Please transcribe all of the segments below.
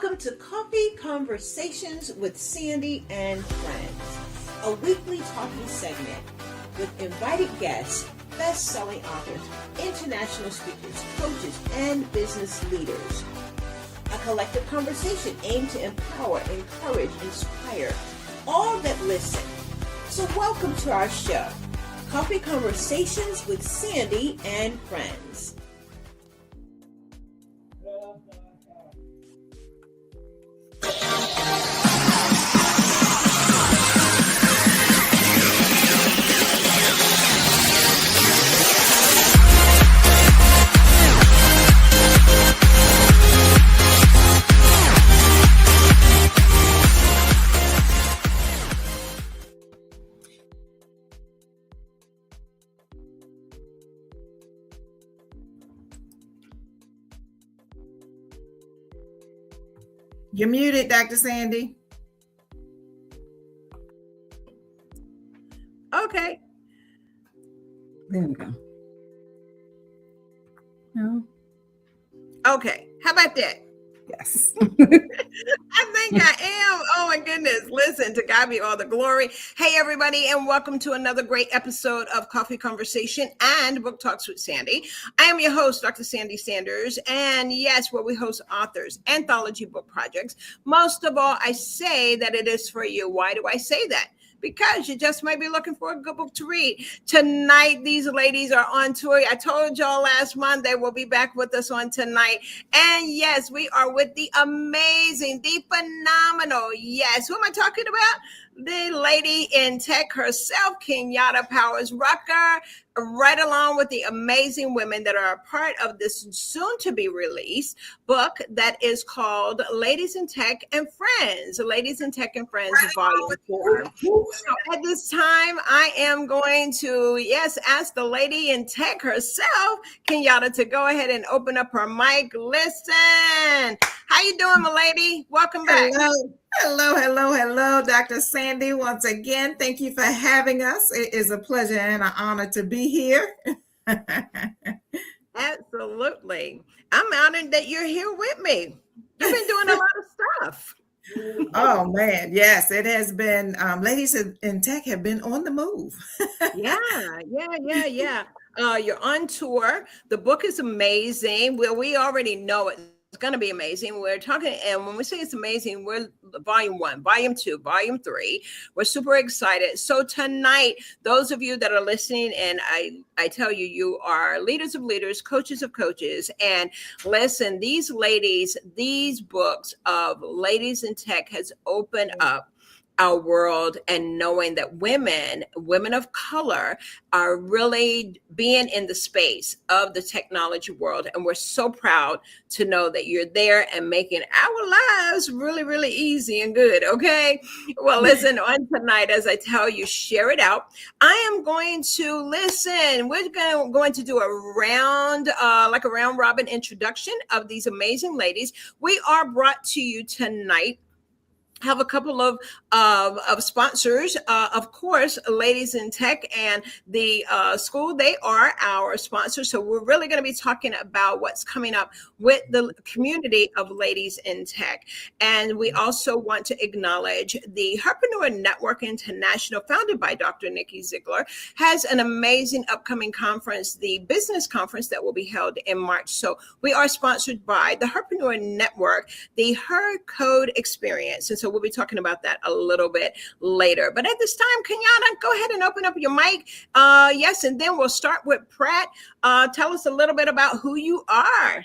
Welcome to Coffee Conversations with Sandy and Friends, a weekly talking segment with invited guests, best-selling authors, international speakers, coaches, and business leaders. A collective conversation aimed to empower, encourage, inspire all that listen. So welcome to our show, Coffee Conversations with Sandy and Friends. You're muted, Dr. Sandy. Okay. There we go. No. Okay. How about that? Yes. I think I am. Oh my goodness. Listen, to God be all the glory. Hey everybody, and welcome to another great episode of Coffee Conversation and Book Talks with Sandy. I am your host, Dr. Sandy Sanders. And yes, where we host authors, anthology book projects. Most of all, I say that it is for you. Why do I say that? Because you just might be looking for a good book to read. Tonight, these ladies are on tour. I told y'all last month they will be back with us on tonight. And yes, we are with the amazing, the phenomenal, yes, who am I talking about? The lady in tech herself, Kenyatta Powers-Rucker, right along with the amazing women that are a part of this soon-to-be released book that is called Ladies in Tech and Friends, Ladies in Tech and Friends, Volume 4. So at this time, I am going to, yes, ask the lady in tech herself, Kenyatta, to go ahead and open up her mic. Listen, how you doing, my lady? Welcome back. Hello, Dr. Sandy. Once again, thank you for having us. It is a pleasure and an honor to be here. Absolutely. I'm honored that you're here with me. You've been doing a lot of stuff. Oh, man. Yes, it has been. Ladies in Tech have been on the move. Yeah. You're on tour. The book is amazing. Well, we already know it. It's going to be amazing. We're talking, and when we say it's amazing, we're volume 1, volume 2, volume 3. We're super excited. So tonight, those of you that are listening, and I tell you, you are leaders of leaders, coaches of coaches. And listen, these ladies, these books of Ladies in Tech has opened up our world, and knowing that women of color are really being in the space of the technology world. And we're so proud to know that you're there and making our lives really, really easy and good. Okay. Well, listen, on tonight, as I tell you, share it out. I am going to listen. We're going to do a round, like a round robin introduction of these amazing ladies. We are brought to you tonight. Have a couple of sponsors, of course, Ladies in Tech and the school. They are our sponsors. So we're really going to be talking about what's coming up with the community of Ladies in Tech. And we also want to acknowledge the Herpreneur Network International, founded by Dr. Nikki Ziegler, has an amazing upcoming conference, the business conference that will be held in March. So we are sponsored by the Herpreneur Network, the Her Code Experience. And so we'll be talking about that a little bit later. But at this time, Kenyatta, go ahead and open up your mic. Yes, and then we'll start with Pratt. Tell us a little bit about who you are.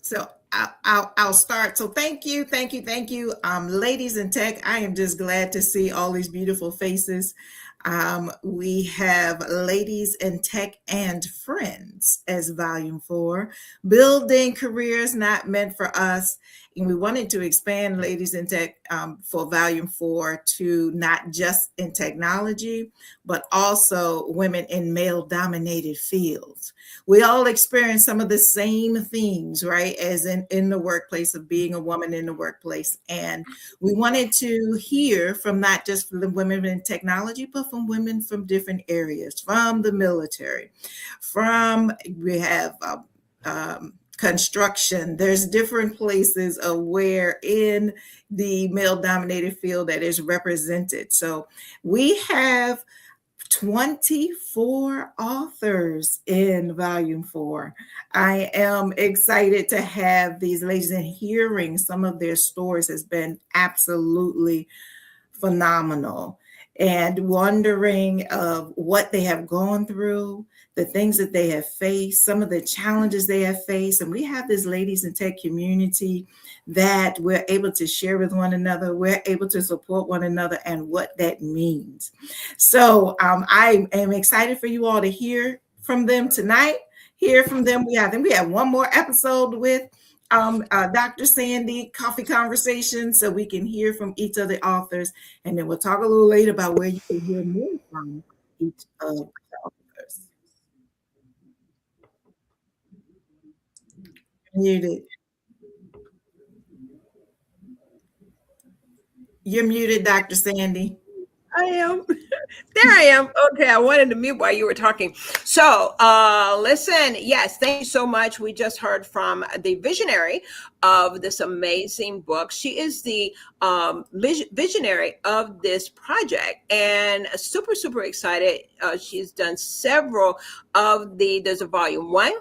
So I'll start. So thank you. Ladies in Tech, I am just glad to see all these beautiful faces. We have Ladies in Tech and Friends as volume 4, building careers not meant for us. And we wanted to expand Ladies in Tech for volume 4 to not just in technology, but also women in male dominated fields. We all experience some of the same themes, right? As in the workplace, of being a woman in the workplace. And we wanted to hear from not just the women in technology, but from women from different areas, from the military, we have construction. There's different places of where in the male-dominated field that is represented. So we have 24 authors in volume 4. I am excited to have these ladies, and hearing some of their stories has been absolutely phenomenal, and wondering of what they have gone through, the things that they have faced, some of the challenges they have faced. And we have this ladies in tech community that we're able to share with one another. We're able to support one another and what that means. So I am excited for you all to hear from them tonight. Hear from them. I think we have one more episode with Dr. Sandy, coffee conversation, so we can hear from each of the authors, and then we'll talk a little later about where you can hear more from each of the authors. Muted. You're muted, Dr. Sandy. I am. There I am. Okay, I wanted to mute while you were talking. So, listen, yes, thank you so much. We just heard from the visionary of this amazing book. She is the visionary of this project, and super, super excited. She's done several of there's a volume 1,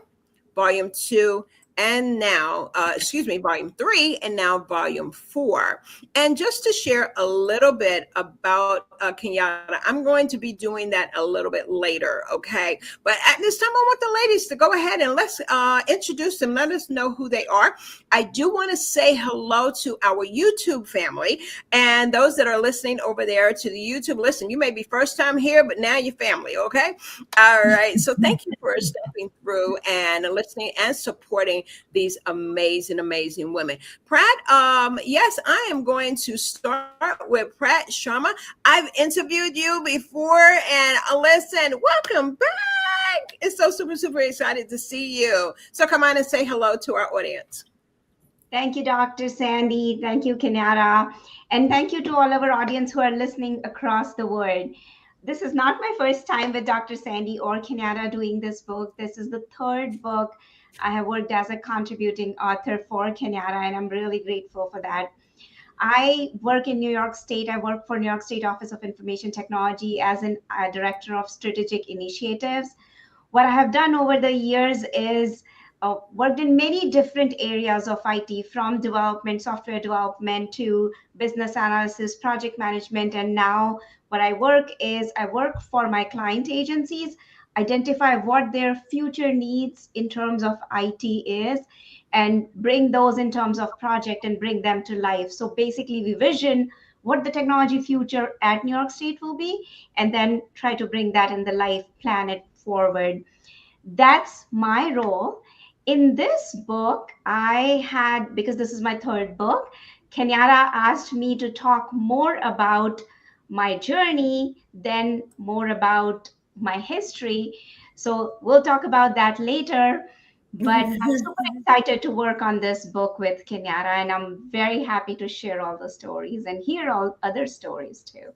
volume 2, and now, volume 3, and now volume 4. And just to share a little bit about Kenyatta, I'm going to be doing that a little bit later, okay? But at this time, I want the ladies to go ahead and let's introduce them. Let us know who they are. I do want to say hello to our YouTube family and those that are listening over there to the YouTube. Listen, you may be first time here, but now you're family, okay? All right. So thank you for stepping through and listening and supporting these amazing, amazing women. Prat, yes, I am going to start with Prat Sharma. I've interviewed you before, and listen, welcome back. It's so super, super excited to see you. So come on and say hello to our audience. Thank you, Dr. Sandy. Thank you, Kenyatta. And thank you to all of our audience who are listening across the world. This is not my first time with Dr. Sandy or Kenyatta doing this book. This is the 3rd book I have worked as a contributing author for Kenyatta, and I'm really grateful for that. I work in New York State. I work for New York State Office of Information Technology as a director of strategic initiatives. What I have done over the years is worked in many different areas of IT, from development, software development, to business analysis, project management. And now what I work for my client agencies, identify what their future needs in terms of IT is, and bring those in terms of project and bring them to life. So basically we vision what the technology future at New York State will be, and then try to bring that in the life, plan it forward. That's my role. In this book, because this is my 3rd book, Kenyatta asked me to talk more about my journey, then more about my history. So we'll talk about that later. But I'm super excited to work on this book with Kenyatta, and I'm very happy to share all the stories and hear all other stories too.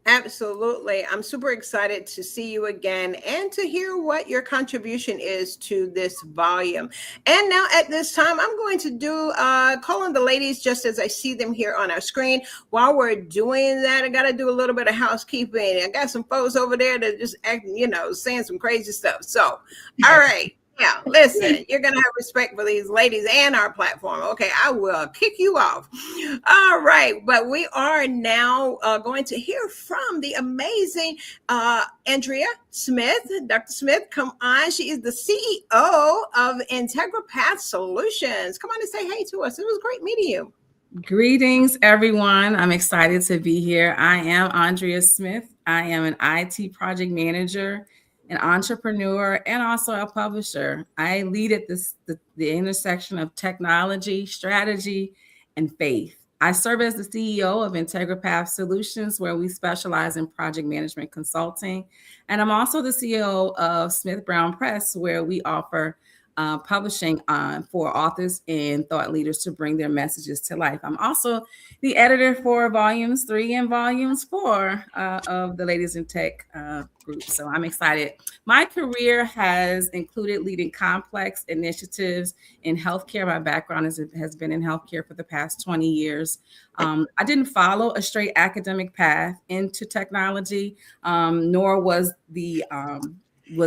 Absolutely. I'm super excited to see you again and to hear what your contribution is to this volume. And now at this time, I'm going to do call on the ladies just as I see them here on our screen. While we're doing that, I got to do a little bit of housekeeping. I got some folks over there that just act, saying some crazy stuff. So, all right. Yeah, listen, you're going to have respect for these ladies and our platform. Okay, I will kick you off. All right, but we are now going to hear from the amazing Andrea Smith. Dr. Smith, come on. She is the CEO of IntegraPath Solutions. Come on and say hey to us. It was great meeting you. Greetings, everyone. I'm excited to be here. I am Andrea Smith. I am an IT project manager, an entrepreneur, and also a publisher. I lead at the intersection of technology, strategy, and faith. I serve as the CEO of IntegraPath Solutions, where we specialize in project management consulting. And I'm also the CEO of Smith Brown Press, where we offer publishing for authors and thought leaders to bring their messages to life. I'm also the editor for volumes 3 and volumes 4 of the Ladies in Tech group. So I'm excited. My career has included leading complex initiatives in healthcare. My background has been in healthcare for the past 20 years. I didn't follow a straight academic path into technology, nor was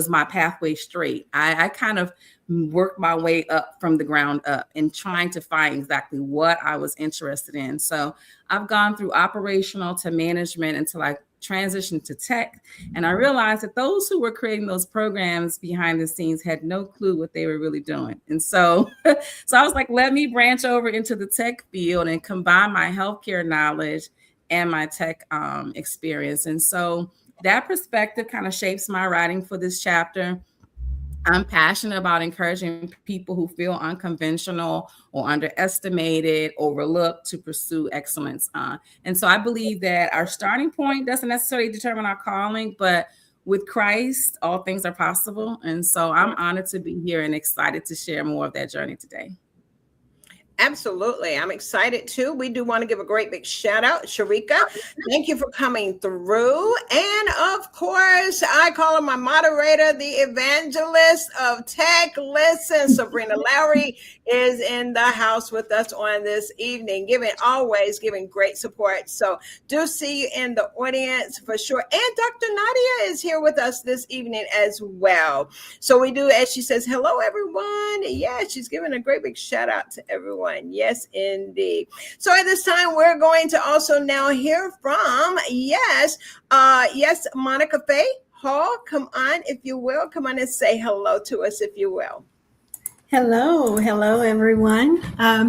my pathway straight. I kind of worked my way up from the ground up in trying to find exactly what I was interested in. So I've gone through operational to management until I transitioned to tech. And I realized that those who were creating those programs behind the scenes had no clue what they were really doing. And so I was like, let me branch over into the tech field and combine my healthcare knowledge and my tech experience. And so that perspective kind of shapes my writing for this chapter. I'm passionate about encouraging people who feel unconventional or underestimated, overlooked to pursue excellence. And so I believe that our starting point doesn't necessarily determine our calling, but with Christ, all things are possible. And so I'm honored to be here and excited to share more of that journey today. Absolutely. I'm excited too. We do want to give a great big shout out, Sharika. Thank you for coming through. And of course, I call her my moderator, the evangelist of tech. Listen, Sabrina Lowry is in the house with us on this evening, always giving great support. So do see you in the audience for sure. And Dr. Nadia is here with us this evening as well. So we do, as she says, hello, everyone. Yeah, she's giving a great big shout out to everyone. Yes, indeed. So at this time, we're going to also now hear from, MonicaFaye Hall. Come on, if you will. Come on and say hello to us, if you will. Hello, everyone.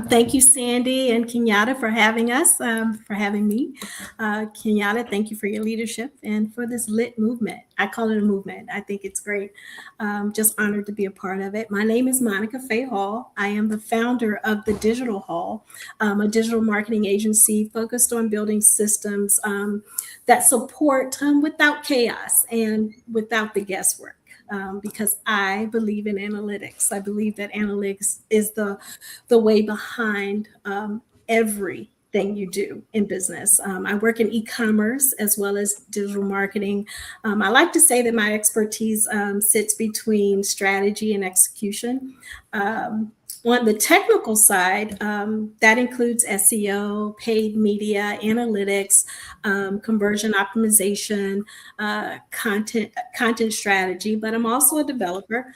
Thank you, Sandy and Kenyatta, for having us, for having me. Kenyatta, thank you for your leadership and for this lit movement. I call it a movement. I think it's great. Just honored to be a part of it. My name is MonicaFaye Hall. I am the founder of the Digital Hall, a digital marketing agency focused on building systems that support without chaos and without the guesswork. Because I believe in analytics. I believe that analytics is the way behind everything you do in business. I work in e-commerce as well as digital marketing. I like to say that my expertise sits between strategy and execution. On the technical side, that includes SEO, paid media, analytics, conversion optimization, content strategy, but I'm also a developer.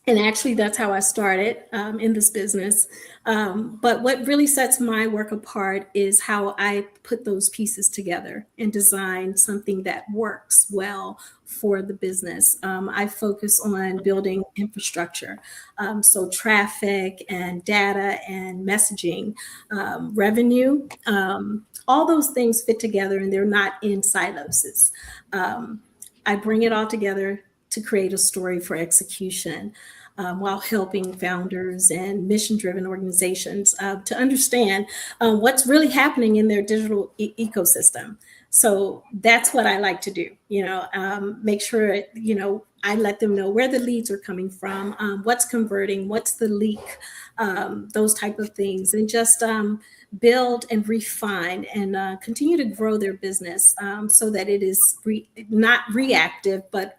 And actually, that's how I started in this business. But what really sets my work apart is how I put those pieces together and design something that works well for the business. I focus on building infrastructure. So traffic and data and messaging, revenue, all those things fit together and they're not in silos. I bring it all together to create a story for execution. While helping founders and mission-driven organizations to understand what's really happening in their digital ecosystem. So that's what I like to do, make sure, I let them know where the leads are coming from, what's converting, what's the leak, those type of things, and just build and refine and continue to grow their business so that it is not reactive, but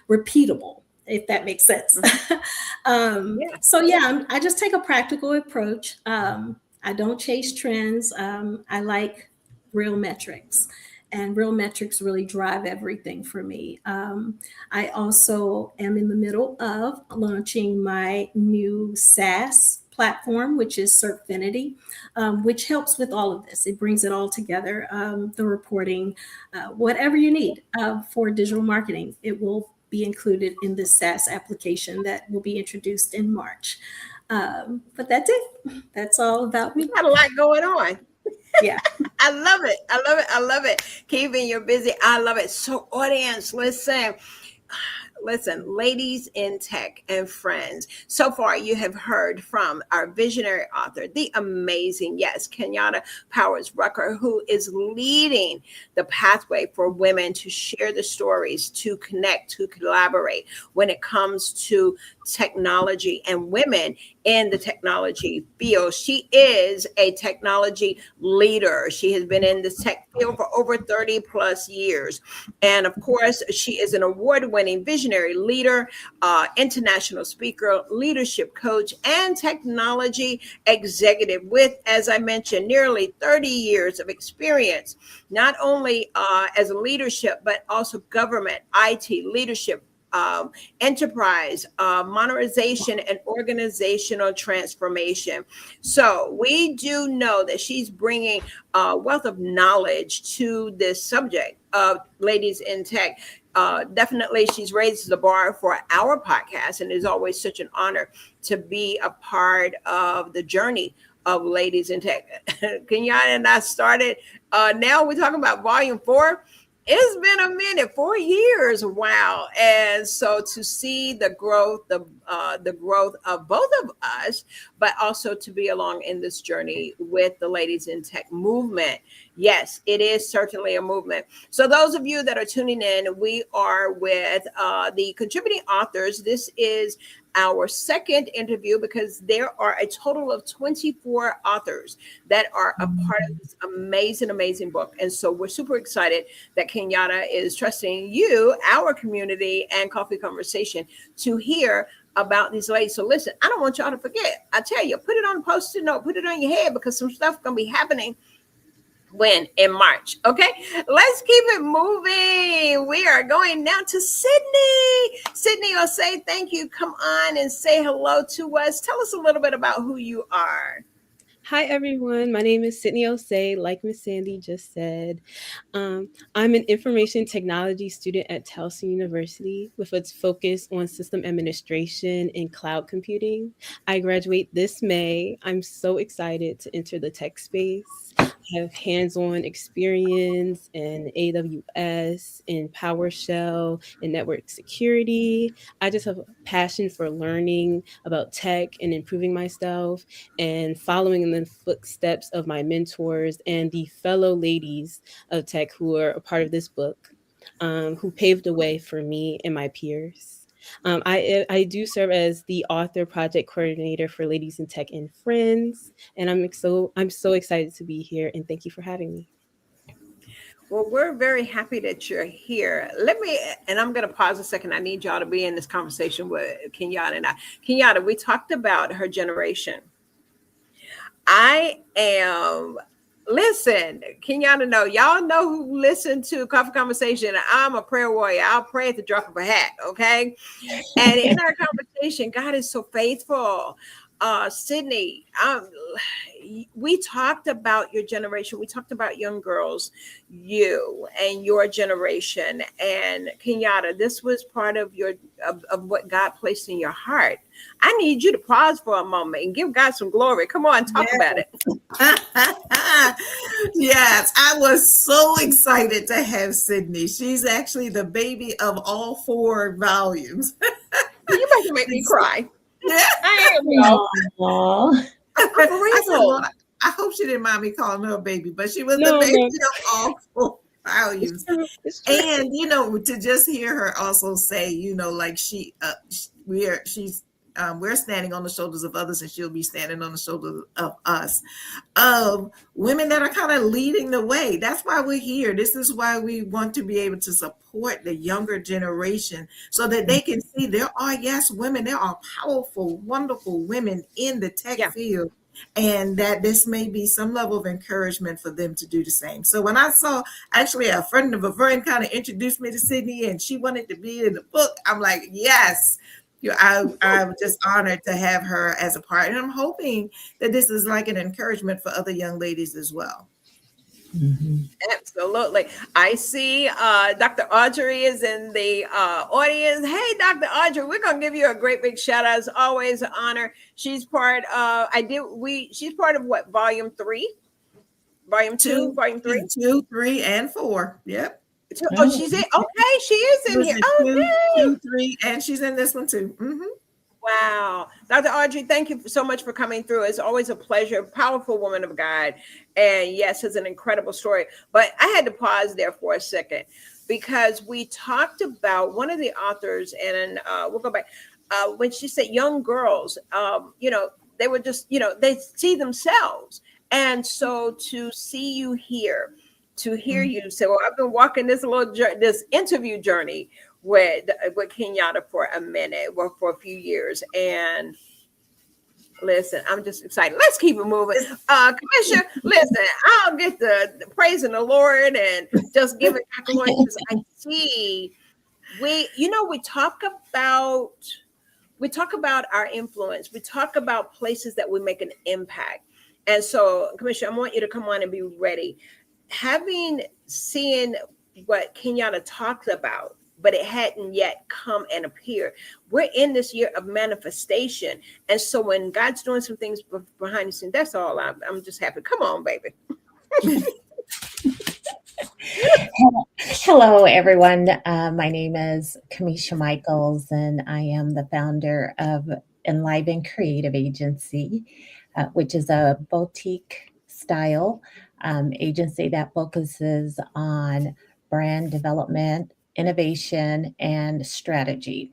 repeatable, if that makes sense. I just take a practical approach. I don't chase trends. I like real metrics, and real metrics really drive everything for me. I also am in the middle of launching my new SaaS platform, which is Surfinity, which helps with all of this. It brings it all together, the reporting, whatever you need for digital marketing. It will be included in this SaaS application that will be introduced in March. But that's it. That's all about me. Got a lot going on. Yeah. I love it. I love it. Keeping you busy. I love it. So audience, listen, listen, ladies in tech and friends. So far, you have heard from our visionary author, the amazing, yes, Kenyatta Powers-Rucker, who is leading the pathway for women to share the stories, to connect, to collaborate when it comes to technology and women in the technology field. She is a technology leader. She has been in this tech field for over 30 plus years. And of course, she is an award-winning visionary leader, international speaker, leadership coach, and technology executive with, as I mentioned, nearly 30 years of experience, not only as a leadership, but also government, IT, leadership, enterprise, modernization, and organizational transformation. So we do know that she's bringing a wealth of knowledge to this subject of ladies in tech. Definitely, she's raised the bar for our podcast, and it's always such an honor to be a part of the journey of ladies in tech. Kenyatta and I started. Now we're talking about volume 4. It's been a minute, 4 years. Wow. And so to see the growth, the growth of both of us, but also to be along in this journey with the ladies in tech movement. Yes, it is certainly a movement. So those of you that are tuning in, we are with the contributing authors. This is our second interview because there are a total of 24 authors that are a part of this amazing book. And so we're super excited that Kenyatta is trusting you, our community, and Coffee Conversation to hear about these ladies. So listen, I don't want y'all to forget. I tell you, put it on a post-it note, put it on your head, because some stuff is going to be happening when in March. Okay, let's keep it moving. We are going now to Sydney. Sydney, Osei, thank you. Come on and say hello to us. Tell us a little bit about who you are. Hi, everyone. My name is Sydney Osei, like Miss Sandy just said. I'm an information technology student at Towson University with its focus on system administration and cloud computing. I graduate this May. I'm so excited to enter the tech space. I have hands-on experience in AWS, in PowerShell, in network security. I just have a passion for learning about tech and improving myself and following in the footsteps of my mentors and the fellow ladies of tech who are a part of this book, who paved the way for me and my peers. I do serve as the author project coordinator for Ladies in Tech and Friends, and I'm so excited to be here, and thank you for having me. Well, we're very happy that you're here. And I'm going to pause a second. I need y'all to be in this conversation with Kenyatta and I. Kenyatta, we talked about her generation. Listen, Kenyatta, y'all know who listen to Coffee Conversation. I'm a prayer warrior. I'll pray at the drop of a hat, okay? And in our conversation, God is so faithful. Sydney, we talked about your generation. We talked about young girls, you and your generation. And Kenyatta, this was part of of what God placed in your heart. I need you to pause for a moment and give God some glory. Come on, talk about it. Yes, I was so excited to have Sydney. She's actually the baby of all 4 volumes. You about to make me cry. Yeah. I am, y'all. I said, Lord, I hope she didn't mind me calling her a baby, but she was the baby of all 4 values. It's true. And to just hear her also say, like we're standing on the shoulders of others, and she'll be standing on the shoulders of us, of women that are kind of leading the way. That's why we're here. This is why we want to be able to support the younger generation so that they can see there are, yes, women. There are powerful, wonderful women in the tech field, and that this may be some level of encouragement for them to do the same. So when I saw actually a friend of a friend kind of introduced me to Sydney and she wanted to be in the book, I'm like, yes. I'm just honored to have her as a part. And I'm hoping that this is like an encouragement for other young ladies as well. Mm-hmm. Absolutely. I see Dr. Audrey is in the audience. Hey, Dr. Audrey, we're going to give you a great big shout out. It's always an honor. She's part of, she's part of what, volume 3? Volume 2, volume 3? 2, 3, and 4. Yep. Oh, she's in. Okay, she is in here. Oh, two, three, and she's in this one too. Mm-hmm. Wow. Dr. Audrey, thank you so much for coming through. It's always a pleasure. Powerful woman of God. And yes, it's an incredible story. But I had to pause there for a second because we talked about one of the authors, and we'll go back. When she said young girls, they were just, they see themselves. And so to see you here, to hear you say, well, I've been walking this this interview journey with Kenyatta for a minute, well, for a few years. And listen, I'm just excited. Let's keep it moving. Commissioner, listen, I'll get the praising the Lord and just give it back to the Lord, because I see we talk about our influence. We talk about places that we make an impact. And so, Commissioner, I want you to come on and be ready. Having seen what Kenyatta talked about, but it hadn't yet come and appeared. We're in this year of manifestation. And so when God's doing some things behind the scenes, that's all. I'm just happy. Come on, baby. Hello, everyone. My name is Kimmisha Michels, and I am the founder of Enliven Creative Agency, which is a boutique style agency that focuses on brand development, innovation, and strategy.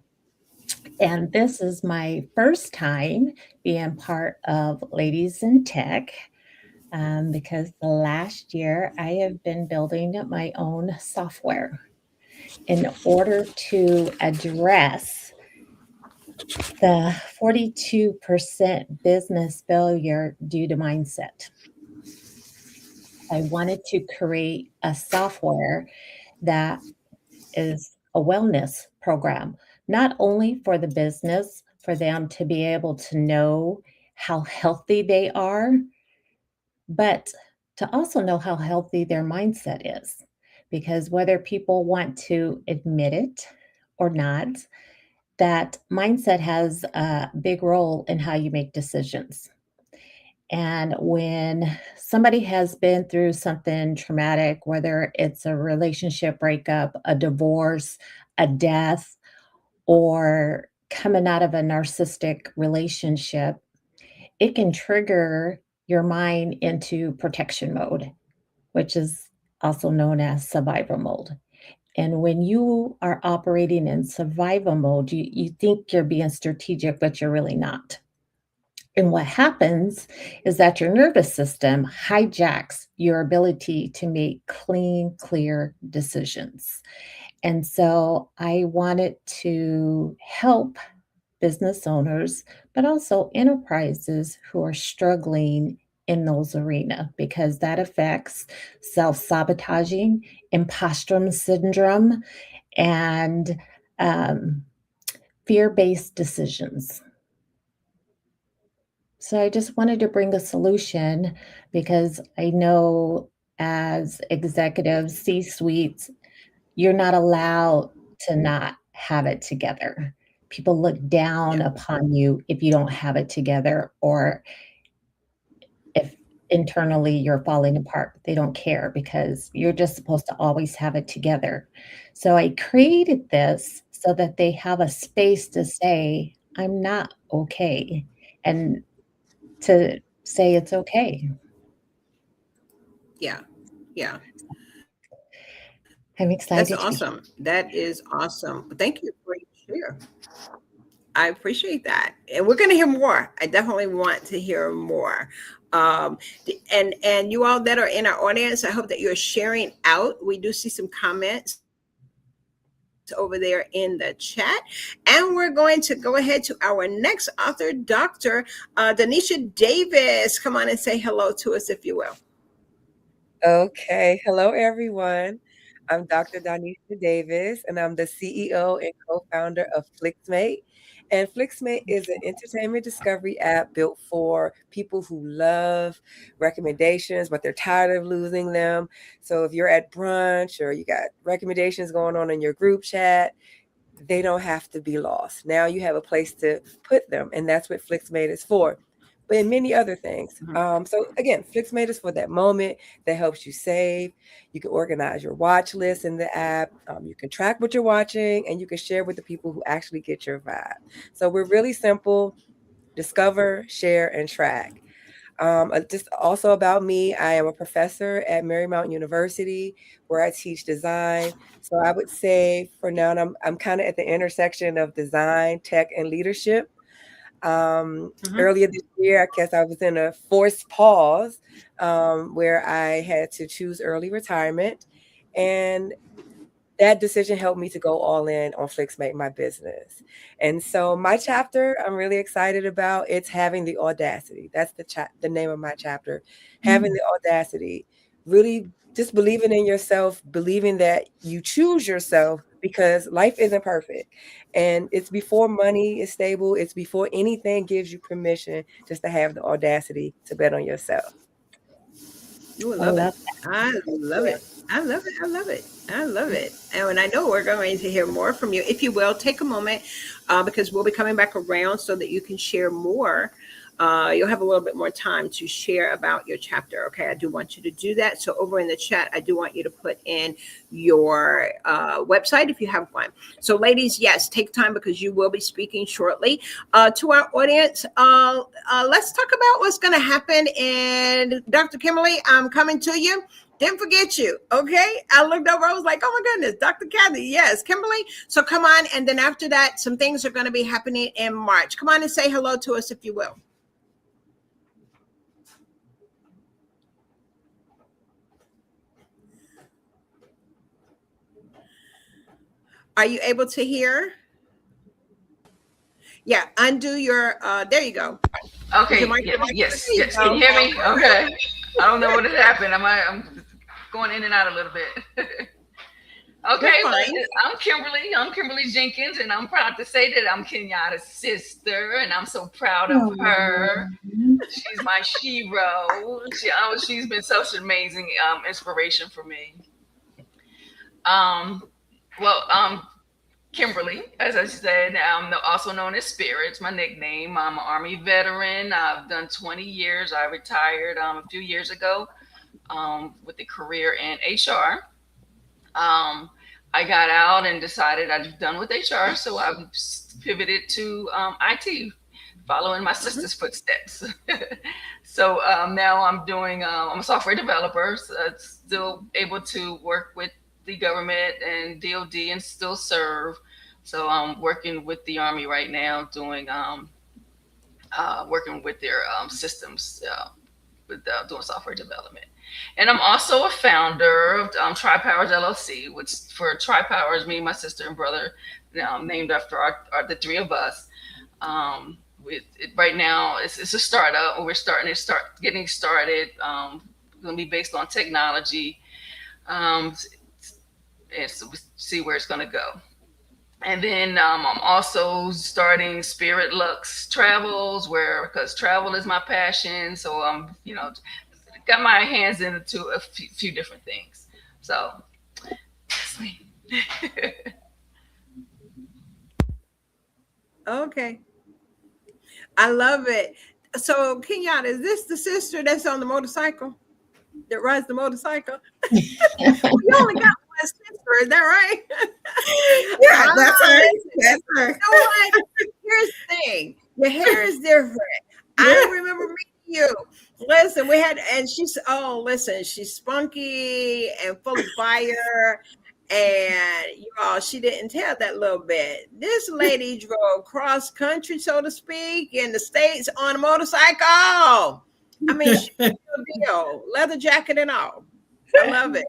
And this is my first time being part of Ladies in Tech, because the last year I have been building my own software in order to address the 42% business failure due to mindset. I wanted to create a software that is a wellness program, not only for the business, for them to be able to know how healthy they are, but to also know how healthy their mindset is. Because whether people want to admit it or not, that mindset has a big role in how you make decisions. And when somebody has been through something traumatic, whether it's a relationship breakup, a divorce, a death, or coming out of a narcissistic relationship, it can trigger your mind into protection mode, which is also known as survival mode. And when you are operating in survival mode, you think you're being strategic, but you're really not. And what happens is that your nervous system hijacks your ability to make clean, clear decisions. And so I wanted to help business owners, but also enterprises who are struggling in those arenas, because that affects self-sabotaging, imposter syndrome, and fear-based decisions. So I just wanted to bring a solution, because I know as executives, C-suites, you're not allowed to not have it together. People look down upon you if you don't have it together, or if internally you're falling apart. They don't care, because you're just supposed to always have it together. So I created this so that they have a space to say, I'm not okay, and to say it's okay. Yeah. I'm excited. That's awesome. That is awesome. Thank you for your share. I appreciate that. And we're going to hear more. I definitely want to hear more. And you all that are in our audience, I hope that you're sharing out. We do see some comments over there in the chat. And we're going to go ahead to our next author, Dr. Donnisha Davis. Come on and say hello to us, if you will. Okay. Hello, everyone. I'm Dr. Donnisha Davis, and I'm the CEO and co-founder of FlixMate. And FlixMate is an entertainment discovery app built for people who love recommendations, but they're tired of losing them. So if you're at brunch or you got recommendations going on in your group chat, they don't have to be lost. Now you have a place to put them, and that's what FlixMate is for. and many other things. So again, FlixMate is for that moment that helps you save. You can organize your watch list in the app. You can track what you're watching, and you can share with the people who actually get your vibe. So we're really simple: discover, share, and track. Just also about me, I am a professor at Marymount University where I teach design. So I would say for now, I'm kind of at the intersection of design, tech, and leadership. Earlier this year, I guess I was in a forced pause where I had to choose early retirement. And that decision helped me to go all in on FlixMate, my business. And so my chapter, I'm really excited about. It's having the audacity. That's the name of my chapter. Having the audacity, really just believing in yourself, believing that you choose yourself, because life isn't perfect. And it's before money is stable. It's before anything gives you permission just to have the audacity to bet on yourself. You will love it. I love it. I love it. I love it. I love it. And I know we're going to hear more from you. If you will, take a moment because we'll be coming back around so that you can share more. You'll have a little bit more time to share about your chapter. Okay, I do want you to do that. So over in the chat, I do want you to put in your website if you have one. So ladies, yes, take time because you will be speaking shortly to our audience. Let's talk about what's going to happen. And Dr. Kimberly, I'm coming to you. Didn't forget you. Okay. I looked over. I was like, oh my goodness, Dr. Kathy. Yes, Kimberly. So come on. And then after that, some things are going to be happening in March. Come on and say hello to us if you will. Are you able to hear? Yeah, undo your, there you go. Okay, yes. Can you hear me? Okay. I don't know what has happened. I'm going in and out a little bit. Okay, I'm Kimberly. I'm Kimberly Jenkins, and I'm proud to say that I'm Kenyatta's sister, and I'm so proud of her. She's my hero. She's been such an amazing inspiration for me. Kimberly, as I said, I'm also known as Spirit. It's my nickname. I'm an Army veteran. I've done 20 years. I retired a few years ago with a career in HR. I got out and decided I'm done with HR, so I've pivoted to IT, following my sister's footsteps. So now I'm a software developer, so still able to work with the government and DOD and still serve. So I'm working with the Army right now, doing working with their systems, with doing software development. And I'm also a founder of Powers LLC, which for Powers, me, my sister, and brother, named after the three of us. Right now, it's a startup. We're getting started. Going to be based on technology. And so we see where it's going to go. And then I'm also starting Spirit Lux Travels, because travel is my passion. So I'm, got my hands into a few different things. So that's me. Okay. I love it. So Kenyatta, is this the sister that's on the motorcycle? That rides the motorcycle? You only got one sister, is that right? Yeah, that's her. That's her. You know what? Here's the thing. Your hair is different. I remember meeting you. Listen, she's spunky and full of fire. And she didn't tell that little bit. This lady drove cross country, so to speak, in the States on a motorcycle. I mean, she's a deal, leather jacket and all. I love it.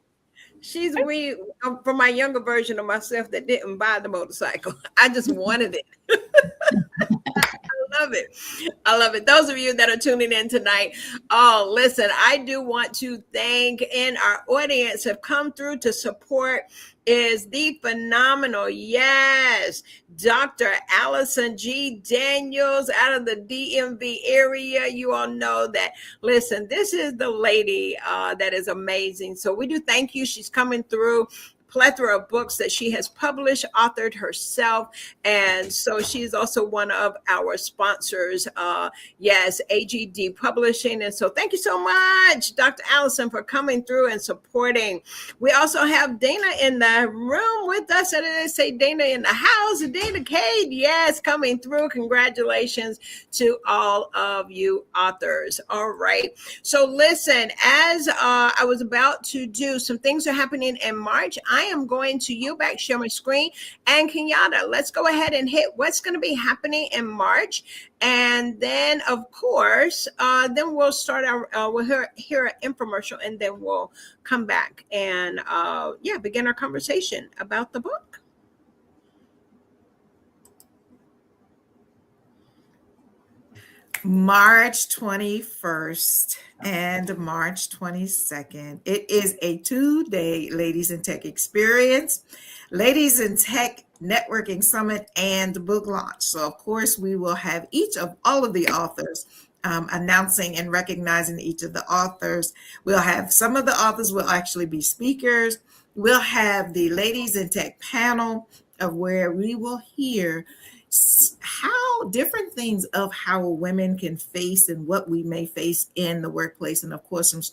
She's for my younger version of myself that didn't buy the motorcycle. I just wanted it. I love it. I love it. Those of you that are tuning in tonight, listen, I do want to thank, and our audience have come through to support, is the phenomenal, yes, Dr. Allison G. Daniels out of the DMV area. You all know that, listen, this is the lady that is amazing. So we do thank you. She's coming through plethora of books that she has published, authored herself. And so she's also one of our sponsors. Yes, AGD Publishing. And so thank you so much, Dr. Allison, for coming through and supporting. We also have Dana in the room with us. And I say Dana in the house. Dana Cade, yes, coming through. Congratulations to all of you authors. All right. So listen, as I was about to do, some things are happening in March. I am going to yield back, share my screen. And Kenyatta, let's go ahead and hit what's going to be happening in March. And then, of course, then we'll start our, we'll hear an infomercial, and then we'll come back and, begin our conversation about the book. March 21st and March 22nd. It is a 2-day Ladies in Tech experience, Ladies in Tech Networking Summit, and book launch. So, of course, we will have each of all of the authors announcing and recognizing each of the authors. We'll have some of the authors will actually be speakers. We'll have the Ladies in Tech panel of where we will hear how different things of how women can face and what we may face in the workplace, and of course some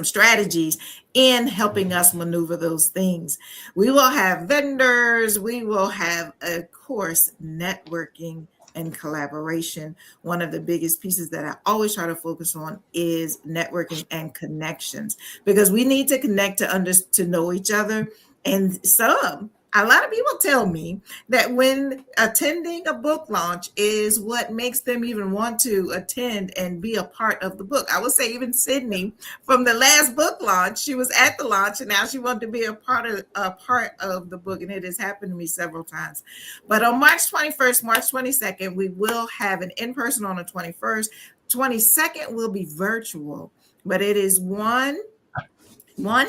strategies in helping us maneuver those things. We will have vendors. We will have, of course, networking and collaboration. One of the biggest pieces that I always try to focus on is networking and connections, because we need to connect to know each other. And a lot of people tell me that when attending a book launch is what makes them even want to attend and be a part of the book. I would say even Sydney from the last book launch, she was at the launch and now she wanted to be a part of the book. And it has happened to me several times. But on March 21st, March 22nd, we will have an in-person on the 21st. 22nd will be virtual, but it is one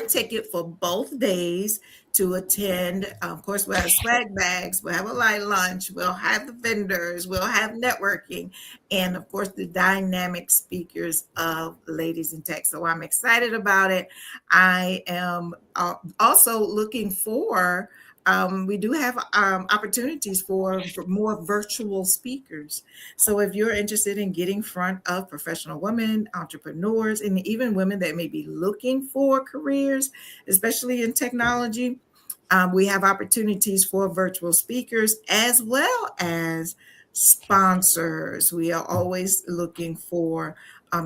ticket for both days to attend. Of course, we'll have swag bags, we'll have a light lunch, we'll have the vendors, we'll have networking, and of course, the dynamic speakers of Ladies in Tech. So I'm excited about it. I am also looking for, we do have opportunities for more virtual speakers. So if you're interested in getting in front of professional women, entrepreneurs, and even women that may be looking for careers, especially in technology, we have opportunities for virtual speakers as well as sponsors. We are always looking for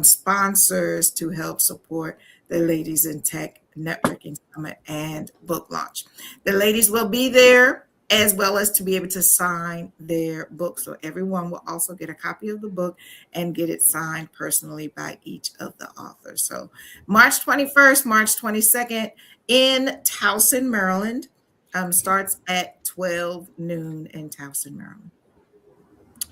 sponsors to help support the Ladies in Tech Networking Summit and book launch. The ladies will be there as well as to be able to sign their book. So everyone will also get a copy of the book and get it signed personally by each of the authors. So March 21st, March 22nd in Towson, Maryland, starts at 12 noon in Towson, Maryland.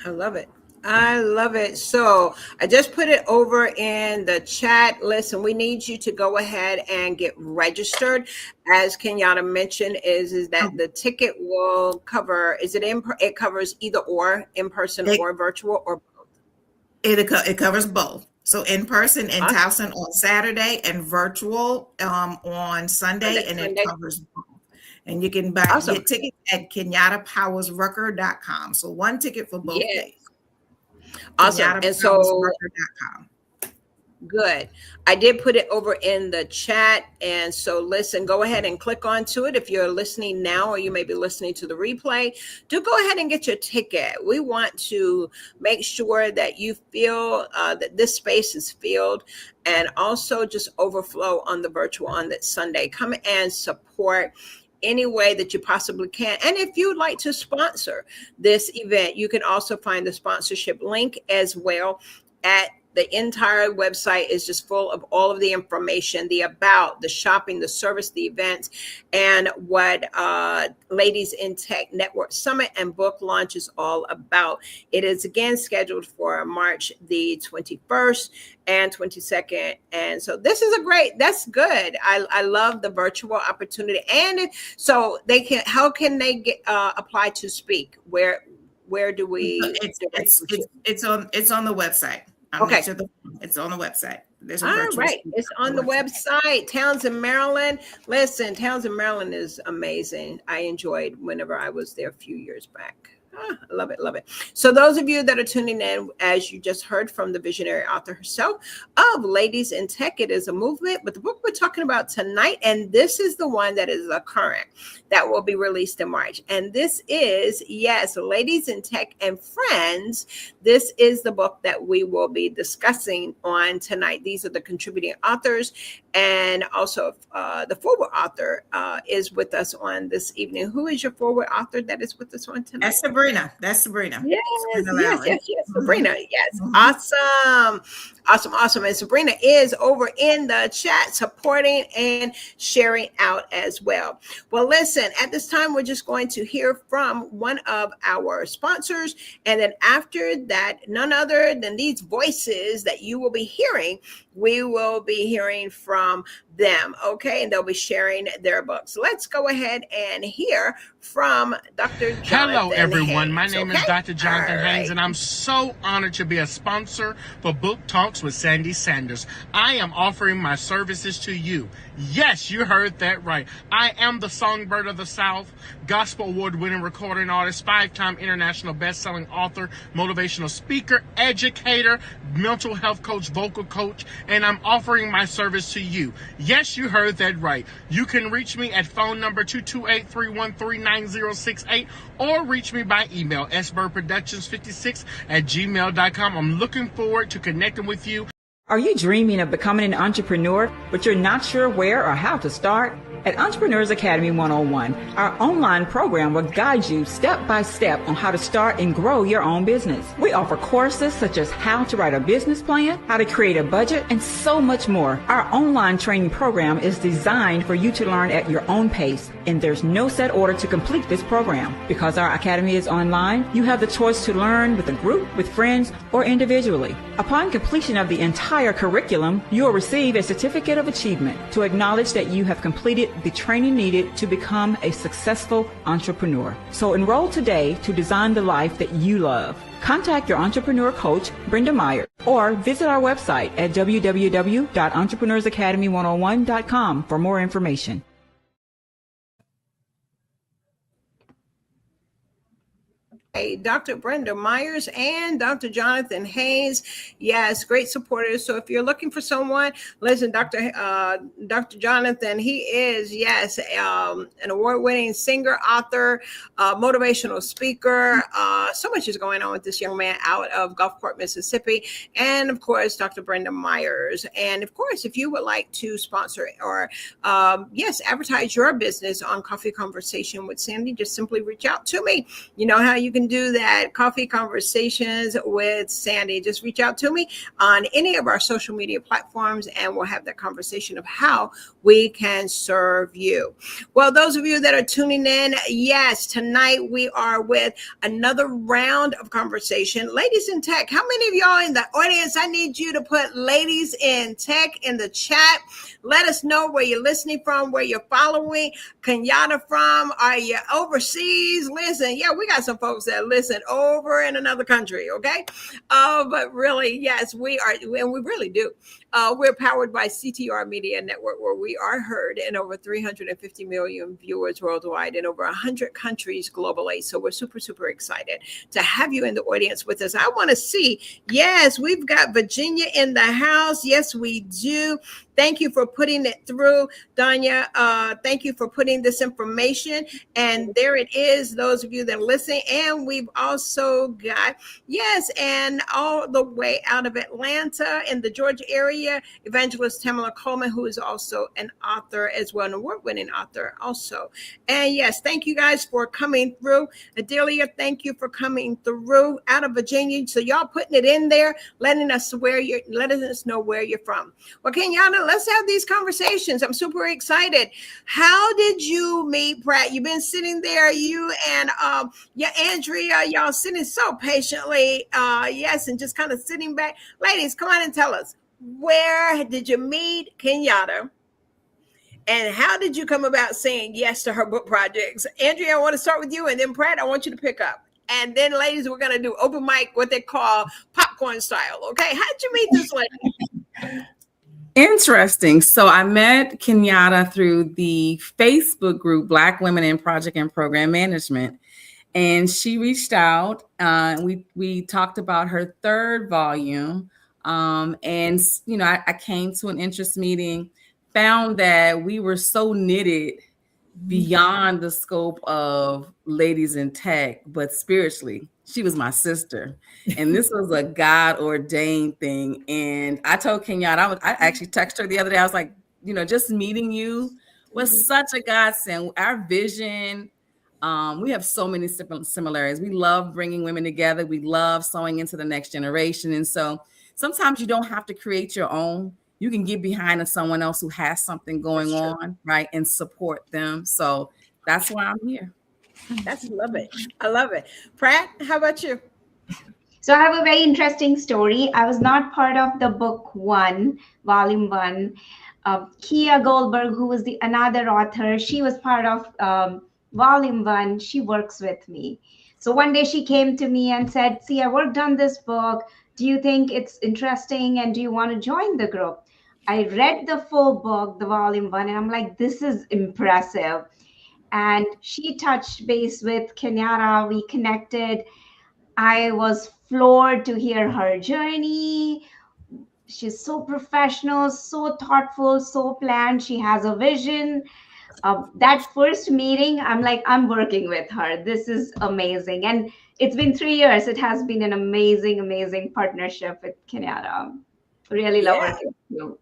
I love it. I love it. So I just put it over in the chat. Listen, we need you to go ahead and get registered. As Kenyatta mentioned, is that the ticket will cover, it covers either or, in person or virtual, or both? It covers both. So in person in Towson on Saturday and virtual on Sunday, and it covers both. And you can get tickets at KenyattaPowersRucker.com. So one ticket for both days. Awesome. And so good. I did put it over in the chat. And so listen, go ahead and click onto it. If you're listening now, or you may be listening to the replay, do go ahead and get your ticket. We want to make sure that you feel that this space is filled, and also just overflow on the virtual on that Sunday. Come and support any way that you possibly can. And if you'd like to sponsor this event, you can also find the sponsorship link as well. At the entire website is just full of all of the information, the about, the shopping, the service, the events, and what Ladies in Tech Network Summit and book launch is all about. It is again scheduled for March the 21st and 22nd. And so this is that's good. I love the virtual opportunity. And so how can they get apply to speak? Where do we? It's on the website. Okay. It's on the website. There's a All virtual right. It's on the website. Townsend, Maryland. Listen, Townsend, Maryland is amazing. I enjoyed whenever I was there a few years back. I love it, love it. So those of you that are tuning in, as you just heard from the visionary author herself of Ladies in Tech, it is a movement, but the book we're talking about tonight, and this is the one that is a current that will be released in March. And this is, yes, Ladies in Tech and Friends. This is the book that we will be discussing on tonight. These are the contributing authors, and also the forward author is with us on this evening. Who is your forward author that is with us on tonight? That's Sabrina. Yes, Sabrina. Yes. Awesome. And Sabrina is over in the chat supporting and sharing out as well. Well, listen, at this time, we're just going to hear from one of our sponsors. And then after that, none other than these voices that you will be hearing, we will be hearing from them. Okay. And they'll be sharing their books. Let's go ahead and hear from Dr. Jonathan. Hello, everyone. Haynes. My name is Dr. Jonathan Haynes, and I'm so honored to be a sponsor for Book Talks with Sandy Sanders. I am offering my services to you. Yes, you heard that right. I am the Songbird of the South, Gospel Award-winning recording artist, 5-time international best-selling author, motivational speaker, educator, mental health coach, vocal coach, and I'm offering my service to you. Yes, you heard that right. You can reach me at phone number 228-313-9068 or reach me by email, sbirdproductions56@gmail.com. I'm looking forward to connecting with you. Are you dreaming of becoming an entrepreneur, but you're not sure where or how to start? At Entrepreneurs Academy 101, our online program will guide you step by step on how to start and grow your own business. We offer courses such as how to write a business plan, how to create a budget, and so much more. Our online training program is designed for you to learn at your own pace, and there's no set order to complete this program. Because our academy is online, you have the choice to learn with a group, with friends, or individually. Upon completion of the entire curriculum, you will receive a certificate of achievement to acknowledge that you have completed the training needed to become a successful entrepreneur. So enroll today to design the life that you love. Contact your entrepreneur coach, Brenda Meyer, or visit our website at www.entrepreneursacademy101.com for more information. Dr. Brenda Myers and Dr. Jonathan Haynes. Yes, great supporters. So if you're looking for someone, listen, Dr. Jonathan, he is, yes, an award-winning singer, author, motivational speaker. So much is going on with this young man out of Gulfport, Mississippi. And of course, Dr. Brenda Myers. And of course, if you would like to sponsor or, yes, advertise your business on Coffee Conversation with Sandy, just simply reach out to me. You know how you can do that. Coffee Conversations with Sandy. Just reach out to me on any of our social media platforms and we'll have that conversation of how we can serve you. Well, those of you that are tuning in, yes, tonight we are with another round of conversation. Ladies in Tech, how many of y'all in the audience? I need you to put Ladies in Tech in the chat. Let us know where you're listening from, where you're following Kenyatta from. Are you overseas? Listen, yeah, we got some folks that listen over in another country, okay? But really, yes, we are, and we really do. We're powered by CTR Media Network, where we are heard in over 350 million viewers worldwide in over 100 countries globally. So we're super, super excited to have you in the audience with us. I want to see, yes, we've got Virginia in the house. Yes, we do. Thank you for putting it through, Danya. Thank you for putting this information. And there it is, those of you that are listening. And we've also got, yes, and all the way out of Atlanta in the Georgia area, Evangelist Tamala Coleman, who is also an author as well, an award-winning author also. And yes, thank you guys for coming through. Adelia, thank you for coming through out of Virginia. So y'all putting it in there, letting us know where you're from. Well, Kenyatta, let's have these conversations. I'm super excited. How did you meet Pratt? You've been sitting there, you and Andrea, y'all sitting so patiently, yes, and just kind of sitting back. Ladies, come on and tell us, where did you meet Kenyatta? And how did you come about saying yes to her book projects? Andrea, I want to start with you, and then Pratt, I want you to pick up. And then, ladies, we're going to do open mic, what they call popcorn style. Okay. How'd you meet this lady? Interesting. So I met Kenyatta through the Facebook group, Black Women in Project and Program Management. And she reached out. We talked about her third volume. And, you know, I came to an interest meeting, found that we were so knitted beyond the scope of ladies in tech, but spiritually, she was my sister. And this was a God ordained thing. And I told Kenyatta, I actually texted her the other day. I was like, you know, just meeting you was such a godsend. Our vision, we have so many similarities. We love bringing women together. We love sewing into the next generation. And so sometimes you don't have to create your own. You can get behind someone else who has something going on, right, and support them. So that's why I'm here. Love it. I love it. Pratt, how about you? So I have a very interesting story. I was not part of the book one, volume one. Kia Goldberg, who was another author, she was part of volume one. She works with me. So one day she came to me and said, see, I worked on this book. Do you think it's interesting? And do you want to join the group? I read the full book, the volume one, and I'm like, this is impressive. And she touched base with Kenyatta. We connected. I was floored to hear her journey. She's so professional, so thoughtful, so planned. She has a vision. That first meeting, I'm like, I'm working with her. This is amazing. And it's been 3 years. It has been an amazing, amazing partnership with Kenyatta. Really love working with you.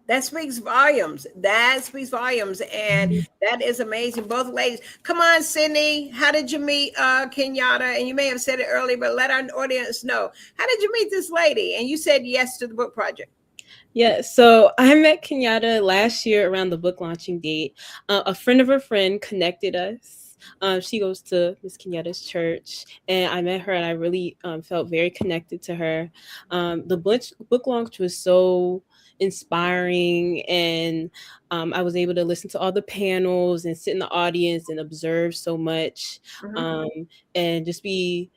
That speaks volumes. That speaks volumes. And that is amazing. Both ladies. Come on, Sydney. How did you meet Kenyatta? And you may have said it earlier, but let our audience know. How did you meet this lady? And you said yes to the book project. Yeah, so I met Kenyatta last year around the book launching date. A friend of a friend connected us. She goes to Miss Kenyatta's church, and I met her, and I really felt very connected to her. The book launch was so inspiring, and I was able to listen to all the panels and sit in the audience and observe so much, and just be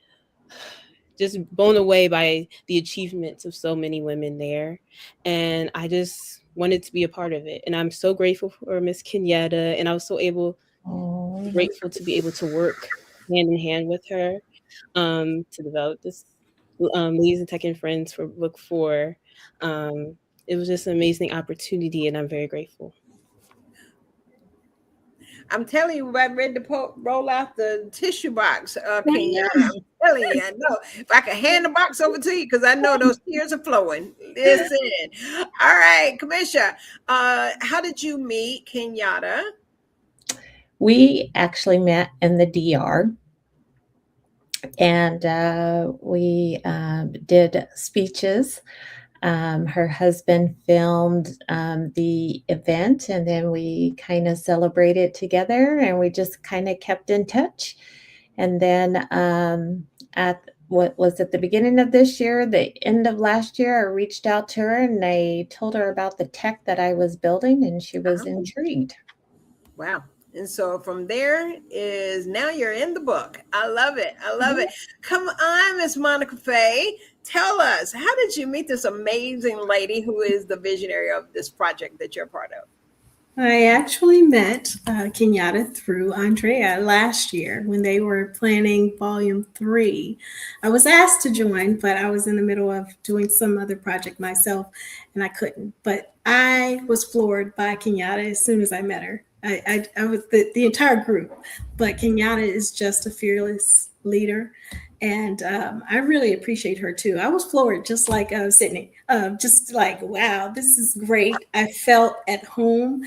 blown away by the achievements of so many women there. And I just wanted to be a part of it. And I'm so grateful for Miss Kenyatta. And I was so grateful to be able to work hand in hand with her to develop this Ladies in Tech and Friends for book 4. It was just an amazing opportunity, and I'm very grateful. I'm telling you, I read to roll out the tissue box. Kenyatta, I'm telling you, I know. If I could hand the box over to you, because I know those tears are flowing. Listen. All right, Kimmisha, how did you meet Kenyatta? We actually met in the DR, and we did speeches. Her husband filmed the event, and then we kind of celebrated together, and we just kind of kept in touch. And then at the beginning of this year, the end of last year, I reached out to her and I told her about the tech that I was building, and she was intrigued. Wow. And so from there is now you're in the book. I love it. I love it. Come on, Miss MonicaFaye. Tell us, how did you meet this amazing lady who is the visionary of this project that you're part of? I actually met Kenyatta through Andrea last year when they were planning volume 3. I was asked to join, but I was in the middle of doing some other project myself and I couldn't. But I was floored by Kenyatta as soon as I met her. I was the entire group, but Kenyatta is just a fearless leader. And I really appreciate her too. I was floored, just like Sydney, just like, wow, this is great. I felt at home.